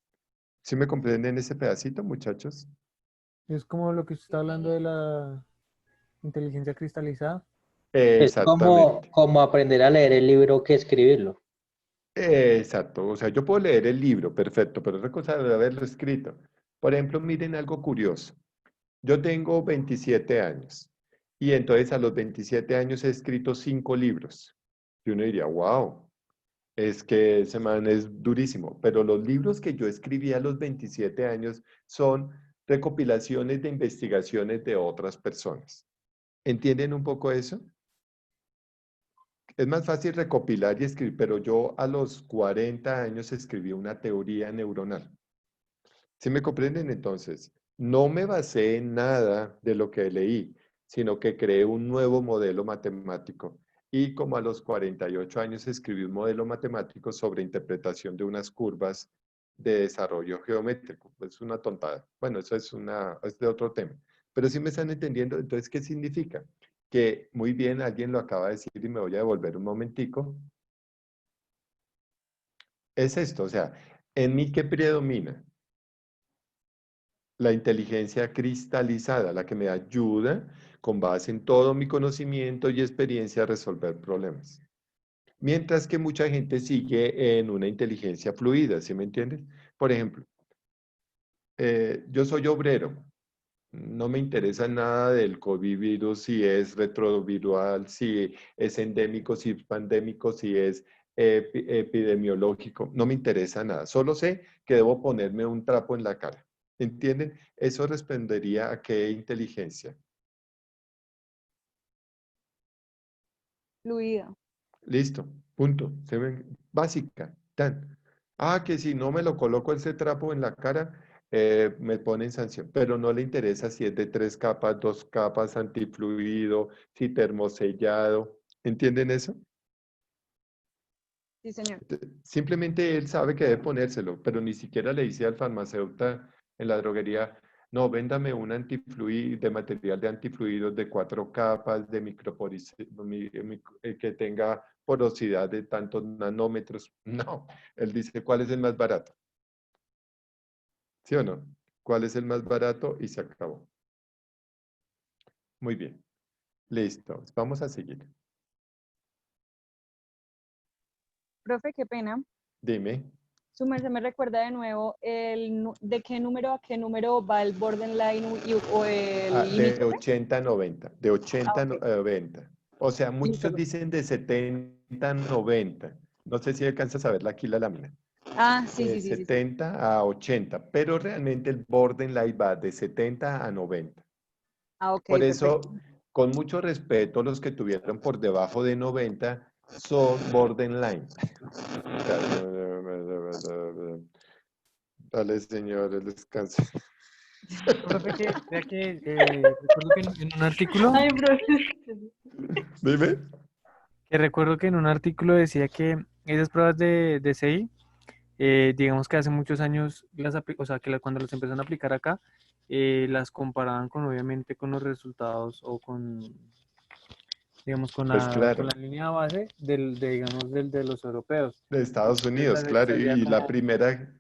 ¿Sí me comprenden ese pedacito, muchachos? Es como lo que usted está hablando de la inteligencia cristalizada. Es Exactamente. como aprender a leer el libro que escribirlo. Exacto. O sea, yo puedo leer el libro, perfecto, pero otra cosa de haberlo escrito. Por ejemplo, miren algo curioso. Yo tengo 27 años y entonces a los 27 años he escrito 5 libros. Y uno diría, wow, es que ese man es durísimo. Pero los libros que yo escribí a los 27 años son recopilaciones de investigaciones de otras personas. ¿Entienden un poco eso? Es más fácil recopilar y escribir, pero yo a los 40 años escribí una teoría neuronal. ¿Sí me comprenden? Entonces, no me basé en nada de lo que leí, sino que creé un nuevo modelo matemático. Y como a los 48 años escribí un modelo matemático sobre interpretación de unas curvas de desarrollo geométrico. Es una tontada. Bueno, eso es de otro tema. Pero sí me están entendiendo. Entonces, ¿qué significa? Que muy bien, alguien lo acaba de decir y me voy a devolver un momentico. Es esto, o sea, ¿en mí qué predomina? La inteligencia cristalizada, la que me ayuda con base en todo mi conocimiento y experiencia a resolver problemas. Mientras que mucha gente sigue en una inteligencia fluida, ¿sí me entiendes? Por ejemplo, yo soy obrero, no me interesa nada del COVID virus, si es retroviral, si es endémico, si es pandémico, si es epidemiológico, no me interesa nada. Solo sé que debo ponerme un trapo en la cara. ¿Entienden? Eso respondería a qué inteligencia. Fluida. Listo, punto. Básica, tan. Ah, que si no me lo coloco ese trapo en la cara, me ponen sanción. Pero no le interesa si es de 3 capas, 2 capas, antifluido, si termosellado. ¿Entienden eso? Sí, señor. Simplemente él sabe que debe ponérselo, pero ni siquiera le dice al farmacéutico en la droguería, no, véndame un antifluido, de material de antifluidos de 4 capas, de que tenga porosidad de tantos nanómetros. No, él dice, ¿cuál es el más barato? ¿Sí o no? ¿Cuál es el más barato? Y se acabó. Muy bien. Listo. Vamos a seguir. Profe, qué pena. Dime. Su merced me recuerda de nuevo de qué número a qué número va el borderline o el De limítrofe. 80 a 90. De 80 a Ok. 90. O sea, Listo. muchos dicen de 70 a 90. No sé si alcanzas a ver aquí la lámina. Ah, sí, De sí, sí, sí. 70 a 80. Pero realmente el borderline va de 70 a 90. Ah, ok, Por eso, perfecto. con mucho respeto, los que tuvieron por debajo de 90 son borderline. Dale, señores, descanse. Profe, vea que recuerdo que en un artículo, Ay, profe. Dime. que recuerdo que en un artículo decía que esas pruebas de CI, digamos que hace muchos años, o sea, que cuando las empezaron a aplicar acá, las comparaban con, obviamente, con los resultados o con, digamos, Pues con claro, la línea base digamos, de los europeos. de Estados Entonces Unidos, claro. salía Y la como, primera,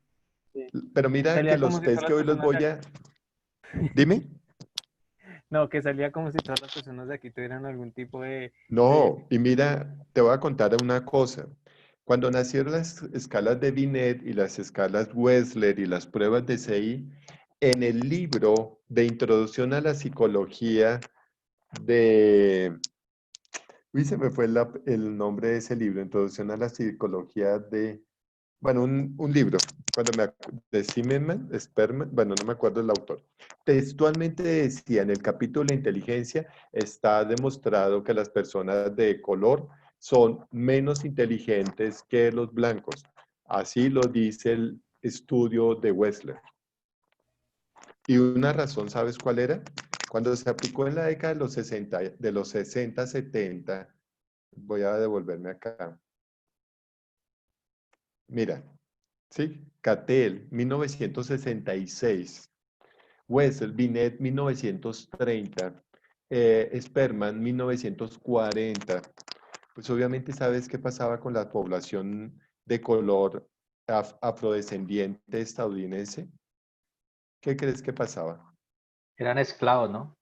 sí, pero mira que salía como los si test todas que las hoy los personas de voy aquí, a... Dime. no, que salía como si todas las personas de aquí tuvieran algún tipo de No, y mira, te voy a contar una cosa. Cuando nacieron las escalas de Binet y las escalas Wechsler y las pruebas de CI, en el libro de Introducción a la Psicología de... Uy, se me fue el nombre de ese libro, Introducción a la Psicología de... Bueno, un libro, de Zimmerman, Sperman, bueno, no me acuerdo el autor. Textualmente decía en el capítulo de inteligencia, está demostrado que las personas de color son menos inteligentes que los blancos. Así lo dice el estudio de Wechsler. Y una razón, ¿sabes cuál era? Cuando se aplicó en la década de los 60, 70, voy a devolverme acá. Mira, ¿sí? Cattell, 1966. Wessel, Binet, 1930. Sperman, 1940. Pues obviamente sabes qué pasaba con la población de color afrodescendiente estadounidense. ¿Qué crees que pasaba? Eran esclavos, ¿no?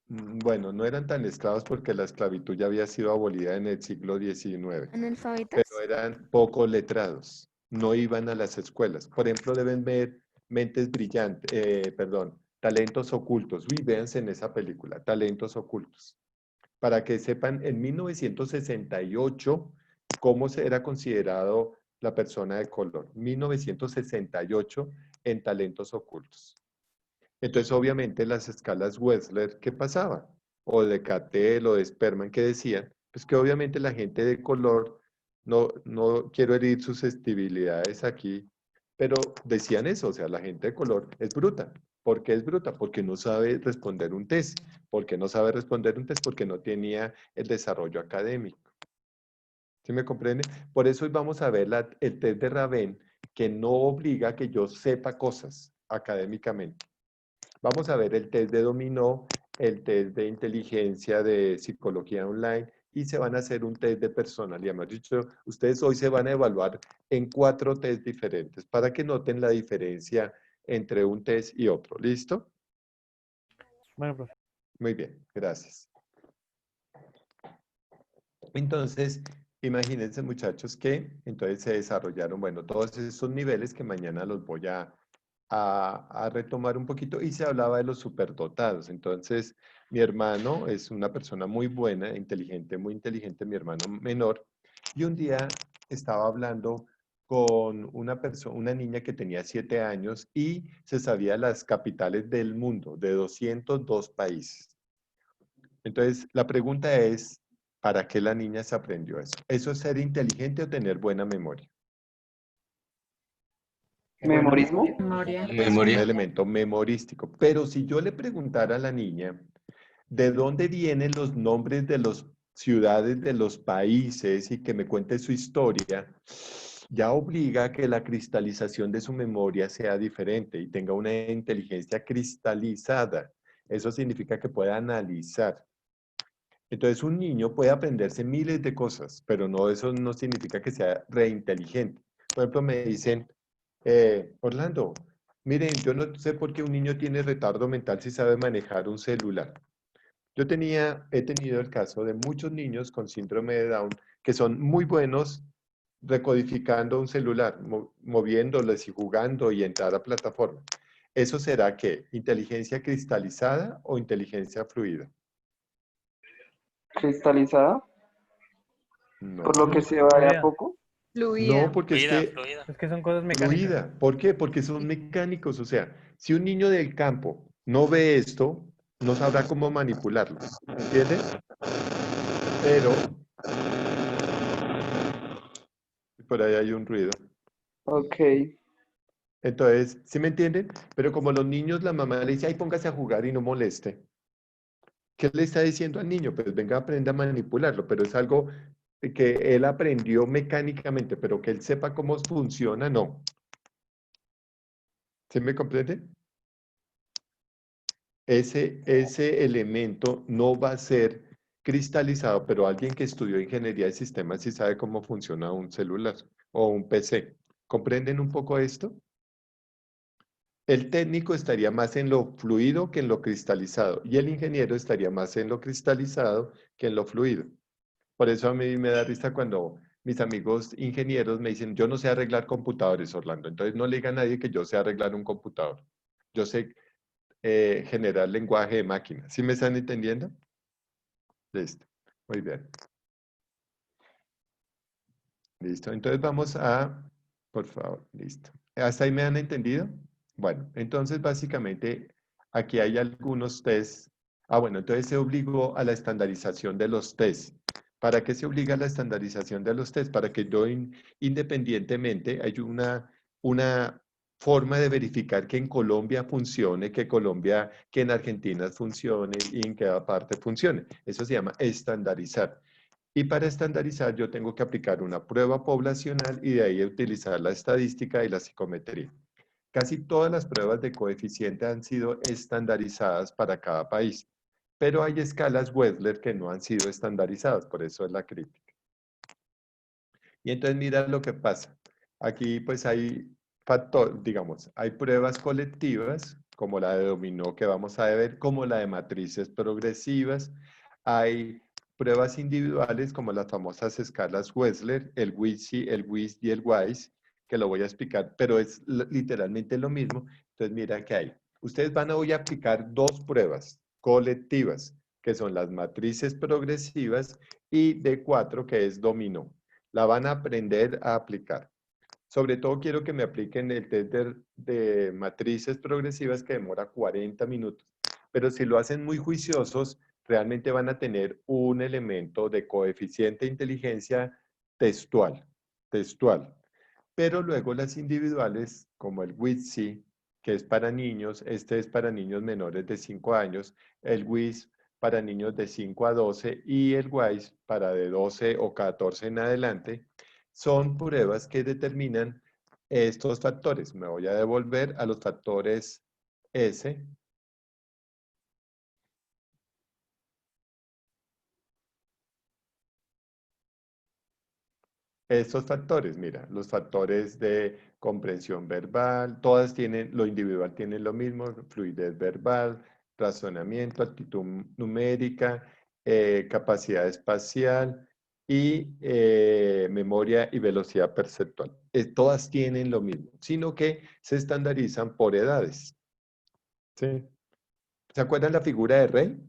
Bueno, no eran tan esclavos porque la esclavitud ya había sido abolida en el siglo XIX, ¿Analfabetas? pero eran poco letrados, no iban a las escuelas. Por ejemplo, deben ver mentes brillantes, talentos ocultos. Uy, véanse en esa película, Talentos Ocultos. Para que sepan, en 1968, cómo se era considerado la persona de color. 1968 en Talentos Ocultos. Entonces, obviamente, las escalas Wechsler, ¿qué pasaba? o de Cattell o de Sperman que decían, pues que obviamente la gente de color, no quiero herir susceptibilidades aquí, pero decían eso, o sea, la gente de color es bruta. ¿Por qué es bruta? Porque no sabe responder un test. ¿Por qué no sabe responder un test? Porque no tenía el desarrollo académico. ¿Sí me comprende? Por eso hoy vamos a ver el test de Raven, que no obliga a que yo sepa cosas académicamente. Vamos a ver el test de dominó, el test de inteligencia de psicología online y se van a hacer un test de personalidad. Hemos dicho, ustedes hoy se van a evaluar en 4 tests diferentes para que noten la diferencia entre un test y otro. ¿Listo? Bueno, profe. Muy bien, gracias. Entonces, imagínense muchachos que entonces se desarrollaron, bueno, todos esos niveles que mañana los voy a retomar un poquito y se hablaba de los superdotados. Entonces, mi hermano es una persona muy buena, inteligente, muy inteligente, mi hermano menor, y un día estaba hablando con una niña que tenía 7 años y se sabía las capitales del mundo, de 202 países. Entonces, la pregunta es, ¿para qué la niña se aprendió eso? ¿Eso es ser inteligente o tener buena memoria? ¿Memorismo? Memoria. Es un Memoria. elemento memorístico. Pero si yo le preguntara a la niña, ¿de dónde vienen los nombres de las ciudades de los países y que me cuente su historia? Ya obliga a que la cristalización de su memoria sea diferente y tenga una inteligencia cristalizada. Eso significa que pueda analizar. Entonces, un niño puede aprenderse miles de cosas, pero eso no significa que sea reinteligente. Por ejemplo, me dicen, Orlando, miren, yo no sé por qué un niño tiene retardo mental si sabe manejar un celular. He tenido el caso de muchos niños con síndrome de Down que son muy buenos recodificando un celular, moviéndoles y jugando y entrar a plataforma. ¿Eso será qué? ¿Inteligencia cristalizada o inteligencia fluida? ¿Cristalizada? No. Por lo que se va de a poco. Fluida. No, porque es que Es que son cosas mecánicas. fluida. ¿Por qué? Porque son mecánicos. O sea, si un niño del campo no ve esto, no sabrá cómo manipularlo. ¿Entiendes? Pero por ahí hay un ruido. Ok. Entonces, ¿sí me entienden? Pero como los niños, la mamá le dice, ay, póngase a jugar y no moleste. ¿Qué le está diciendo al niño? Pues venga, aprenda a manipularlo, pero es algo que él aprendió mecánicamente, pero que él sepa cómo funciona, no. ¿Sí me comprende? Ese elemento no va a ser cristalizado, pero alguien que estudió ingeniería de sistemas sí sabe cómo funciona un celular o un PC. ¿Comprenden un poco esto? El técnico estaría más en lo fluido que en lo cristalizado y el ingeniero estaría más en lo cristalizado que en lo fluido. Por eso a mí me da risa cuando mis amigos ingenieros me dicen, yo no sé arreglar computadores, Orlando. Entonces no le diga a nadie que yo sé arreglar un computador. Yo sé generar lenguaje de máquina. ¿Sí me están entendiendo? Listo. Muy bien. Listo. Entonces vamos por favor, listo. ¿Hasta ahí me han entendido? Bueno, entonces básicamente aquí hay algunos tests. Bueno, entonces se obligó a la estandarización de los tests. ¿Para qué se obliga a la estandarización de los tests? Para que yo independientemente hay una forma de verificar que en Colombia funcione, que en Argentina funcione y en cada parte funcione. Eso se llama estandarizar. Y para estandarizar yo tengo que aplicar una prueba poblacional y de ahí utilizar la estadística y la psicometría. Casi todas las pruebas de coeficiente han sido estandarizadas para cada país, pero hay escalas Wechsler que no han sido estandarizadas, por eso es la crítica. Y entonces mira lo que pasa. Aquí pues hay hay pruebas colectivas, como la de dominó que vamos a ver, como la de matrices progresivas. Hay pruebas individuales como las famosas escalas Wechsler, el WISI, el WIS y el WISE, que lo voy a explicar, pero es literalmente lo mismo. Entonces mira que hay. Ustedes van a hoy a aplicar 2 pruebas colectivas, que son las matrices progresivas y D4, que es dominó. La van a aprender a aplicar. Sobre todo quiero que me apliquen el test de matrices progresivas que demora 40 minutos. Pero si lo hacen muy juiciosos, realmente van a tener un elemento de coeficiente de inteligencia textual. Pero luego las individuales, como el WISC, que es para niños, este es para niños menores de 5 años, el WIS para niños de 5 a 12 y el WISE para de 12 o 14 en adelante, son pruebas que determinan estos factores. Me voy a devolver a los factores S. Estos factores, mira, los factores de comprensión verbal, todas tienen, lo individual tiene lo mismo, fluidez verbal, razonamiento, actitud numérica, capacidad espacial y memoria y velocidad perceptual. Todas tienen lo mismo, sino que se estandarizan por edades. ¿Sí? ¿Se acuerdan la figura de Rey?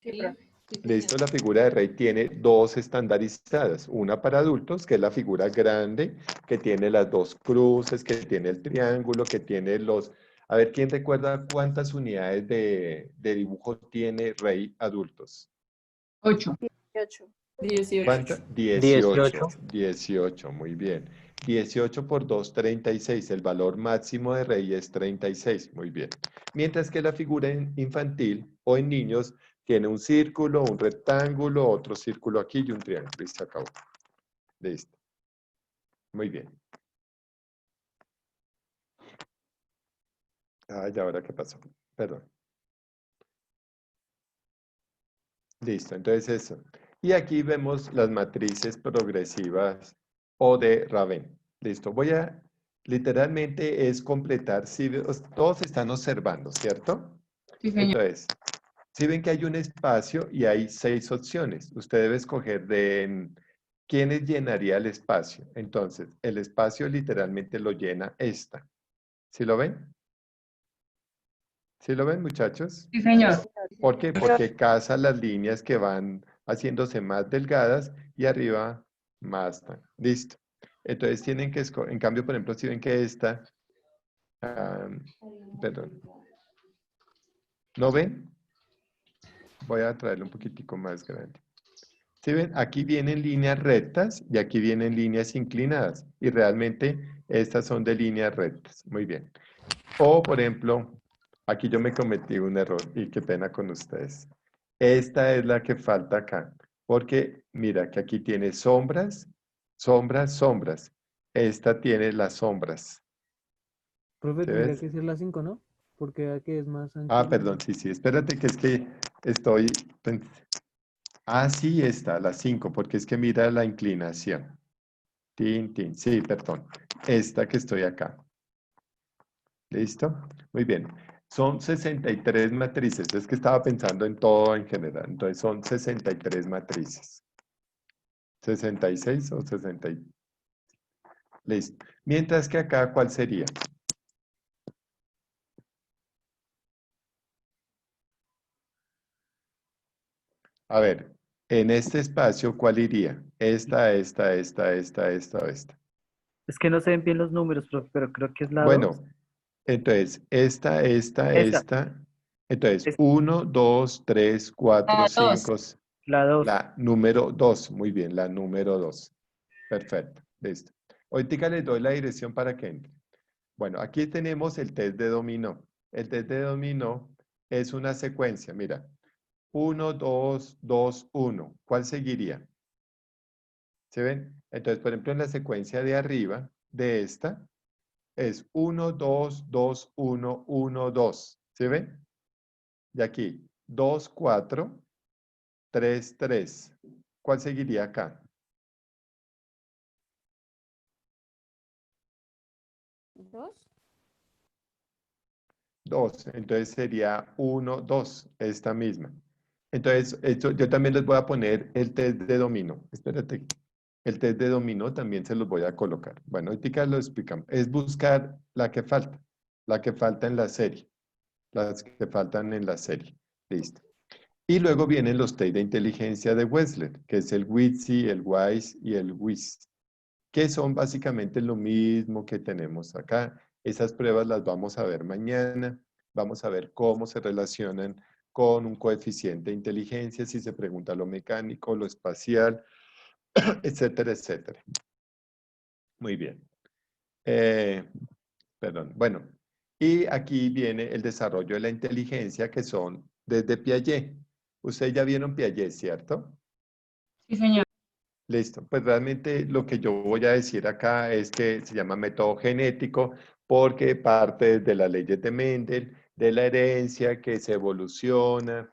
Sí. Listo, la figura de Rey tiene dos estandarizadas, una para adultos, que es la figura grande, que tiene las dos cruces, que tiene el triángulo, que tiene los... A ver, ¿quién recuerda cuántas unidades de dibujo tiene Rey adultos? 8. 18. 18. ¿Cuántas? 18. 18, muy bien. 18 por 2, 36. El valor máximo de Rey es 36, muy bien. Mientras que la figura infantil o en niños tiene un círculo, un rectángulo, otro círculo aquí y un triángulo. Y se acabó. Listo. Muy bien. Ay, ¿ahora qué pasó? Perdón. Listo, entonces eso. Y aquí vemos las matrices progresivas o de Raven. Listo, voy a, literalmente es completar, si todos están observando, ¿cierto? Sí, señor. Entonces, si ven que hay un espacio y hay 6 opciones, usted debe escoger de quiénes llenaría el espacio. Entonces, el espacio literalmente lo llena esta. ¿Sí lo ven? ¿Sí lo ven, muchachos? Sí, señor. ¿Por qué? Porque caza las líneas que van haciéndose más delgadas y arriba más tan. Listo. Entonces tienen que escoger, en cambio, por ejemplo, si ven que esta, perdón, ¿no ven? Voy a traerlo un poquitico más grande. ¿Sí ven? Aquí vienen líneas rectas y aquí vienen líneas inclinadas. Y realmente estas son de líneas rectas. Muy bien. O, por ejemplo, aquí yo me cometí un error y qué pena con ustedes. Esta es la que falta acá. Porque mira que aquí tiene sombras, sombras, sombras. Esta tiene las sombras. Profe, ¿Sí tendría ves? que ser la 5, ¿no? Porque aquí es más Ah, ancho. perdón, sí. Espérate que es que estoy... Ah, sí, está, la 5, porque es que mira la inclinación. Tin, tin. Sí, perdón. Esta que estoy acá. ¿Listo? Muy bien. Son 63 matrices. Es que estaba pensando en todo en general. Entonces son 63 matrices. 66 o 60. Listo. Mientras que acá, ¿cuál sería? A ver, en este espacio, ¿cuál iría? Esta. Es que no se ven bien los números, profe, pero creo que es la 2. Bueno, entonces, esta. Esa. Entonces, Es 1, 2, 3, 4, La 5. la 2. La número 2. Muy bien, la número 2. Perfecto, listo. Ahorita les doy la dirección para que entre. Bueno, aquí tenemos el test de dominó. El test de dominó es una secuencia, mira. 1, 2, 2, 1. ¿Cuál seguiría? ¿Se ven? Entonces, por ejemplo, en la secuencia de arriba, de esta, es 1, 2, 2, 1, 1, 2. ¿Se ven? Y aquí, 2, 4, 3, 3. ¿Cuál seguiría acá? 2. 2. Entonces sería 1, 2, esta misma. Entonces, yo también les voy a poner el test de dominó. Espérate. El test de dominó también se los voy a colocar. Bueno, ahorita lo explicamos. Es buscar la que falta en la serie. Las que faltan en la serie. Listo. Y luego vienen los test de inteligencia de Wechsler, que es el WISI, el WISE y el WIS, que son básicamente lo mismo que tenemos acá. Esas pruebas las vamos a ver mañana. Vamos a ver cómo se relacionan con un coeficiente de inteligencia, si se pregunta lo mecánico, lo espacial, etcétera, etcétera. Muy bien. Perdón, bueno. Y aquí viene el desarrollo de la inteligencia, que son desde Piaget. Ustedes ya vieron Piaget, ¿cierto? Sí, señor. Listo. Pues realmente lo que yo voy a decir acá es que se llama método genético porque parte de las leyes de Mendel, de la herencia que se evoluciona,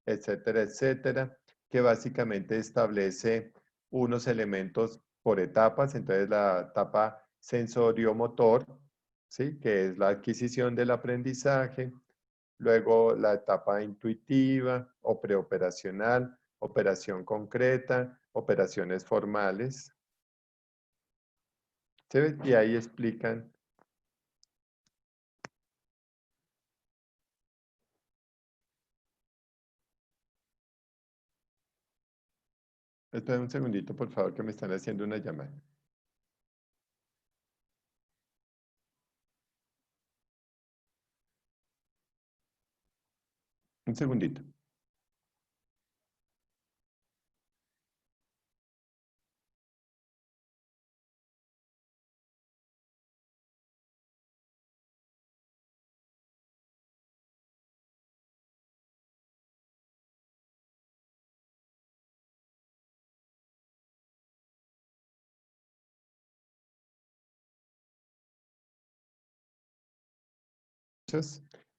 etcétera, etcétera, que básicamente establece unos elementos por etapas. Entonces la etapa sensorio-motor, ¿sí? Que es la adquisición del aprendizaje. Luego la etapa intuitiva o preoperacional, operación concreta, operaciones formales. ¿Sí? Y ahí explican. Esperen un segundito, por favor, que me están haciendo una llamada. Un segundito.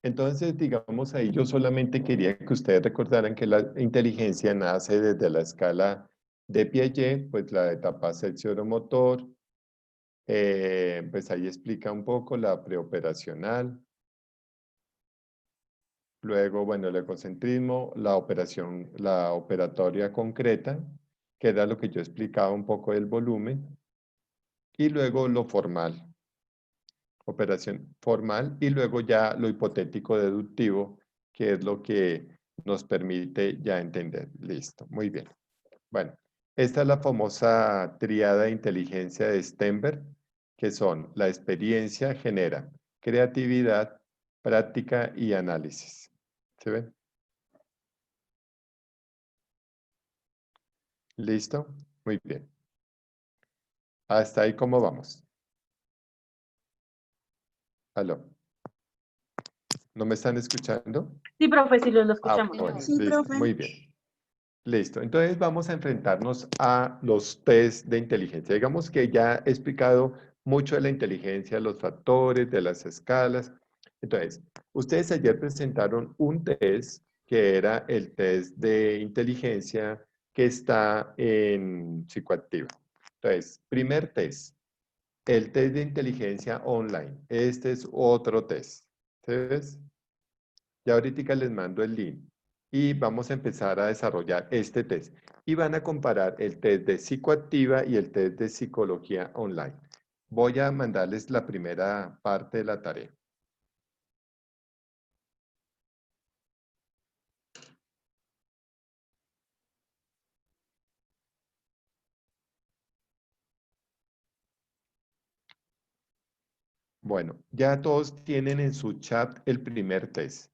Entonces, digamos ahí, yo solamente quería que ustedes recordaran que la inteligencia nace desde la escala de Piaget, pues la etapa sensoromotor, pues ahí explica un poco la preoperacional. Luego, bueno, el egocentrismo, la operatoria concreta, que era lo que yo explicaba un poco del volumen. Y luego lo formal, operación formal, y luego ya lo hipotético deductivo, que es lo que nos permite ya entender. Listo, muy bien. Bueno, esta es la famosa tríada de inteligencia de Stenberg, que son la experiencia genera creatividad, práctica y análisis. ¿Se ven? ¿Listo? Muy bien. Hasta ahí, ¿cómo vamos? ¿Aló? ¿No me están escuchando? Sí, profe, sí lo escuchamos. Bueno, Sí, listo, profe. muy bien. Listo, entonces vamos a enfrentarnos a los test de inteligencia. Digamos que ya he explicado mucho de la inteligencia, los factores, de las escalas. Entonces, ustedes ayer presentaron un test que era el test de inteligencia que está en Psicoactiva. Entonces, primer test, el test de inteligencia online. Este es otro test. ¿Sí ves? Ya ahorita les mando el link y vamos a empezar a desarrollar este test. Y van a comparar el test de psicoactiva y el test de psicología online. Voy a mandarles la primera parte de la tarea. Bueno, ya todos tienen en su chat el primer test.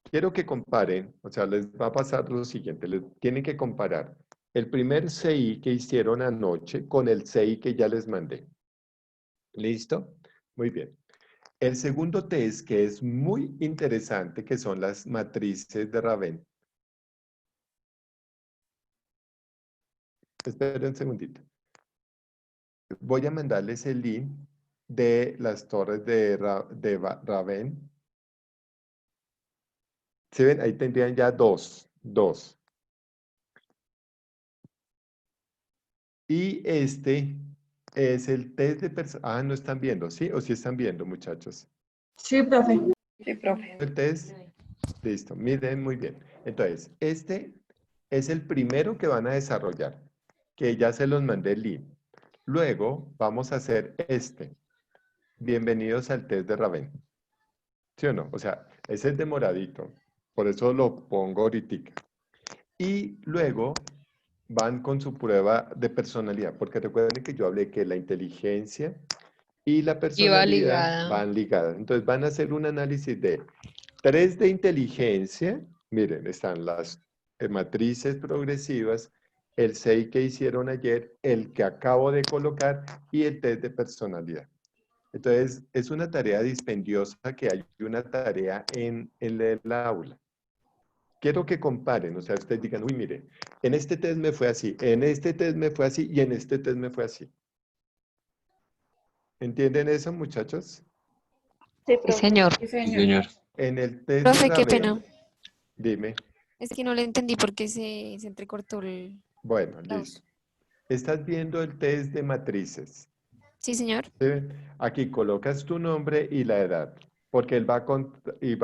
Quiero que comparen, o sea, les va a pasar lo siguiente, les tienen que comparar el primer CI que hicieron anoche con el CI que ya les mandé. ¿Listo? Muy bien. El segundo test, que es muy interesante, que son las matrices de Raven. Esperen un segundito. Voy a mandarles el link de las torres de Raven. ¿Sí ven? Ahí tendrían ya dos. Y este es el test de persona. Ah, no están viendo, ¿sí? ¿O sí están viendo, muchachos? Sí, profe. Sí, profe. El test. Listo, miren muy bien. Entonces, este es el primero que van a desarrollar, que ya se los mandé el link. Luego vamos a hacer este. Bienvenidos al test de Raven. ¿Sí o no? O sea, ese es demoradito. Por eso lo pongo ahorita. Y luego van con su prueba de personalidad, porque recuerden que yo hablé que la inteligencia y la personalidad ligada. van ligadas. Entonces van a hacer un análisis de 3 de inteligencia, Miren, están las matrices progresivas, el 6 que hicieron ayer, el que acabo de colocar y el test de personalidad. Entonces, es una tarea dispendiosa que hay una tarea en el aula. Quiero que comparen, o sea, ustedes digan, uy, mire, en este test me fue así, en este test me fue así y en este test me fue así. ¿Entienden eso, muchachos? Sí, Sí, profe. señor. Sí, Sí, señor. señor. En el test Profe, de qué Ravel, pena. dime, Es que no le entendí por qué se entrecortó bueno, la voz. listo. Estás viendo el test de matrices. Sí, señor. ¿Sí? Aquí colocas tu nombre y la edad, porque él va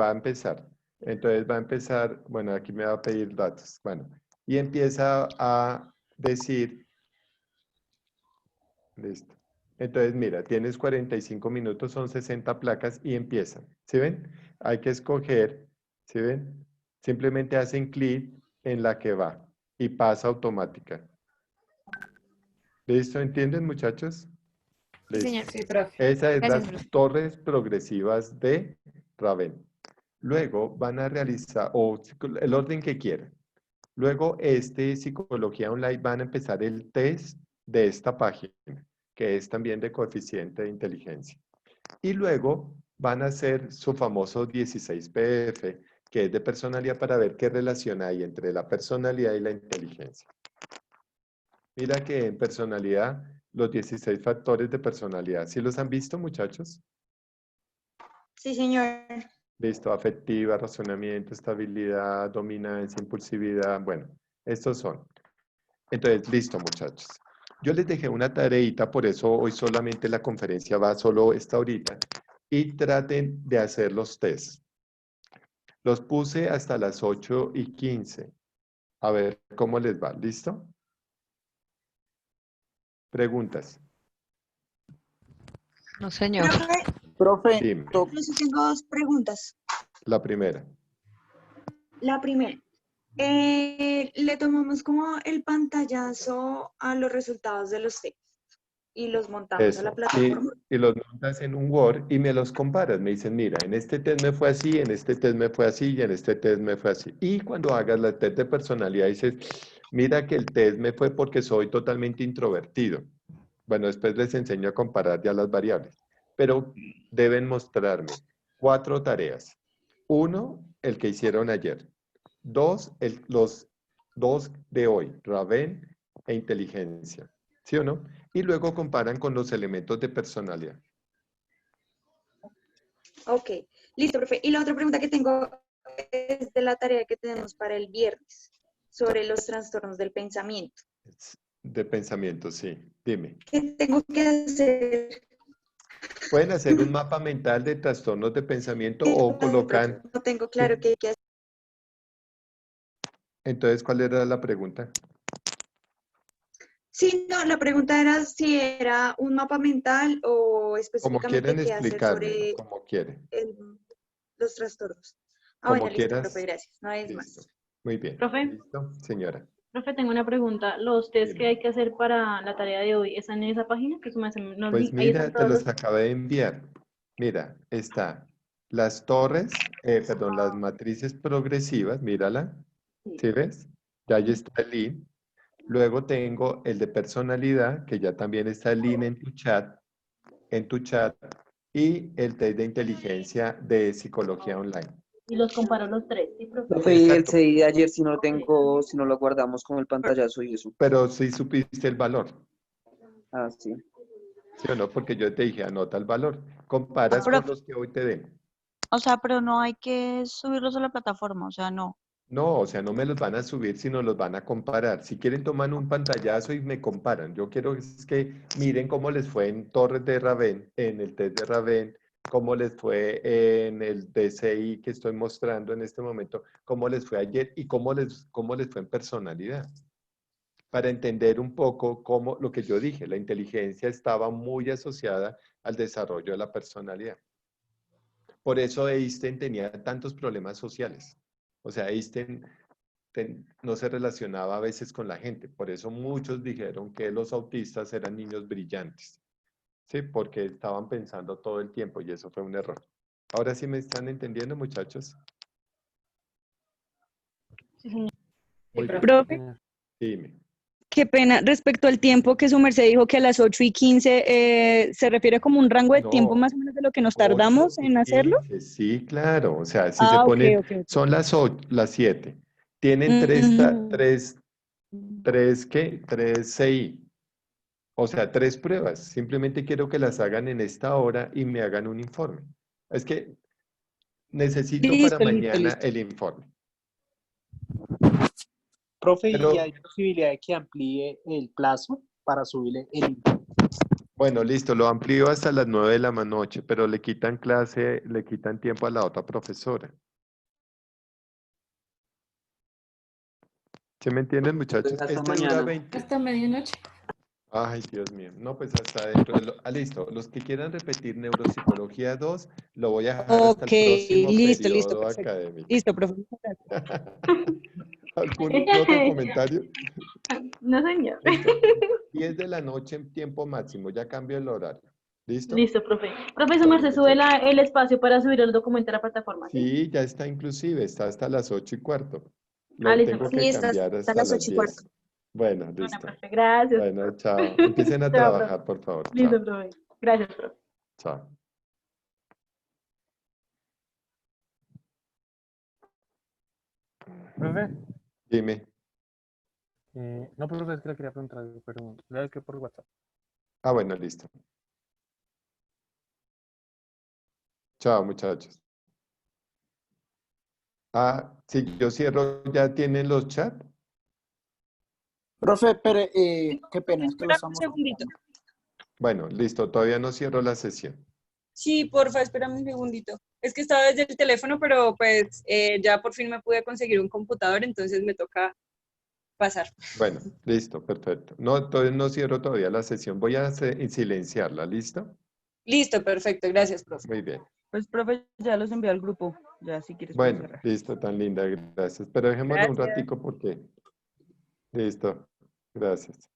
a empezar. Entonces va a empezar, bueno, aquí me va a pedir datos. Bueno, y empieza a decir, listo. Entonces, mira, tienes 45 minutos, son 60 placas y empiezan. ¿Sí ven? Hay que escoger, ¿sí ven? Simplemente hacen clic en la que va y pasa automática. ¿Listo? ¿Entienden, muchachos? Sí, Listo. señor. Sí, profe. Esa es Gracias, las profe. torres progresivas de Ravel. Luego van a realizar, o el orden que quieran. Luego, Psicología Online, van a empezar el test de esta página, que es también de coeficiente de inteligencia. Y luego van a hacer su famoso 16PF, que es de personalidad, para ver qué relación hay entre la personalidad y la inteligencia. Mira que en personalidad, los 16 factores de personalidad, ¿sí los han visto, muchachos? Sí, señor. Listo, afectiva, razonamiento, estabilidad, dominancia, impulsividad. Bueno, estos son. Entonces, listo, muchachos. Yo les dejé una tareita, por eso hoy solamente la conferencia va solo esta horita. Y traten de hacer los tests. Los puse hasta las 8:15. A ver cómo les va. ¿Listo? Preguntas. No, señor. Profe, Dime. Yo sí tengo dos preguntas. La primera. La primera, le tomamos como el pantallazo a los resultados de los test y los montamos a la Eso. plataforma. Y los montas en un Word y me los comparas. Me dicen, mira, en este test me fue así, en este test me fue así y en este test me fue así. Y cuando hagas la test de personalidad dices, mira que el test me fue porque soy totalmente introvertido. Bueno, después les enseño a comparar ya las variables. Pero deben mostrarme 4 tareas. 1, el que hicieron ayer. 2, los 2 de hoy, Raven e inteligencia. ¿Sí o no? Y luego comparan con los elementos de personalidad. Ok, listo, profe. Y la otra pregunta que tengo es de la tarea que tenemos para el viernes, sobre los trastornos del pensamiento. De pensamiento, sí. Dime. ¿Qué tengo que hacer? Pueden hacer un mapa mental de trastornos de pensamiento o colocan... No tengo claro qué hay que hacer. Entonces, ¿cuál era la pregunta? Sí, no, la pregunta era si era un mapa mental o Como específicamente quieren qué hacer explicarme, sobre como quieren. los trastornos. Como Bueno, listo, quieras. profe, gracias. No es Listo. más. Muy bien. Profe, ¿Listo? Señora. profe, tengo una pregunta. ¿Los test que Dime. hay que hacer para la tarea de hoy están en esa página? Que Pues ahí están mira, te todos los los... acabé de enviar. Mira, está las torres, perdón, las matrices progresivas, mírala. ¿Sí ves? Ya ahí está el link. Luego tengo el de personalidad, que ya también está el link en tu chat, y el test de inteligencia de psicología online. Y los comparo los tres, ¿sí, profe? profe, y el Exacto. CI de ayer si no lo tengo, si no lo guardamos con el pantallazo y eso. Pero sí supiste el valor, Ah, sí. ¿sí o no? Porque yo te dije, anota el valor. Comparas con los que hoy te den. O sea, pero no hay que subirlos a la plataforma, o sea, no. No, o sea, no me los van a subir, sino los van a comparar. Si quieren, toman un pantallazo y me comparan. Yo quiero es que miren cómo les fue en Torres de Raven, en el test de Raven, cómo les fue en el DCI que estoy mostrando en este momento, cómo les fue ayer y cómo les fue en personalidad. Para entender un poco cómo, lo que yo dije, la inteligencia estaba muy asociada al desarrollo de la personalidad. Por eso Einstein tenía tantos problemas sociales. O sea, Einstein no se relacionaba a veces con la gente. Por eso muchos dijeron que los autistas eran niños brillantes. ¿Sí? Porque estaban pensando todo el tiempo y eso fue un error. Ahora sí me están entendiendo, muchachos. Sí, señor. Muy bien. Profe, Dime. qué pena. Respecto al tiempo que su merced dijo que a las 8:15, ¿se refiere como un rango de tiempo No, más o menos de lo que nos 8 tardamos y en hacerlo? 15, sí, claro. O sea, si se Ah, ok, ponen, ok, ok. son las 8, las 7. Tienen Ujú. tres CI. O sea, 3 pruebas. Simplemente quiero que las hagan en esta hora y me hagan un informe. Es que necesito para Listo, listo, mañana listo. el informe. Profe, ¿y Pero, hay posibilidad de que amplíe el plazo para subirle el... bueno, listo, lo amplío hasta las 9 de la noche, pero le quitan clase, le quitan tiempo a la otra profesora. ¿Sí me entienden, muchachos? Hasta Este dura mañana. 20. Hasta medianoche. Ay, Dios mío. No, pues hasta dentro de listo. Los que quieran repetir Neuropsicología 2, lo voy a dejar hasta Ok, el próximo listo, listo, periodo perfecto. académico. Listo, profe. Muchas gracias. ¿Algún otro comentario? No, señor. Listo. 10 de la noche en tiempo máximo. Ya cambio el horario. ¿Listo? Listo, profe. Profe, su Bueno, merced sube muchachos. el espacio para subir el documento a la plataforma, ¿sí? Sí, ya está inclusive. Está hasta las 8:15. Ah, Lo listo, tengo profe. que Sí, está cambiar hasta hasta las las 8:15. 10. Bueno, Bueno, listo. profe, gracias. Bueno, chao. Empiecen a Chao, profe. trabajar, por favor. Listo, Chao. profe. Gracias, profe. Chao. Profe, Dime. no, profe, es que le quería preguntar algo, pero le que por WhatsApp. Ah, bueno, listo. Chao, muchachos. Ah, si yo cierro, ¿ya tienen los chats? Profe, pero qué pena, es que lo Espera un estamos... segundito. Bueno, listo, todavía no cierro la sesión. Sí, porfa, espérame un segundito. Es que estaba desde el teléfono, pero pues ya por fin me pude conseguir un computador, entonces me toca pasar. Bueno, listo, perfecto. No, entonces no cierro todavía la sesión. Voy a silenciarla, ¿listo? Listo, perfecto, gracias, profe. Muy bien. Pues, profe, ya los envié al grupo. Ya, si quieres, puedes Bueno, cerrar. listo, tan linda, gracias. Pero dejémoslo un Gracias. ratico porque... Listo, gracias.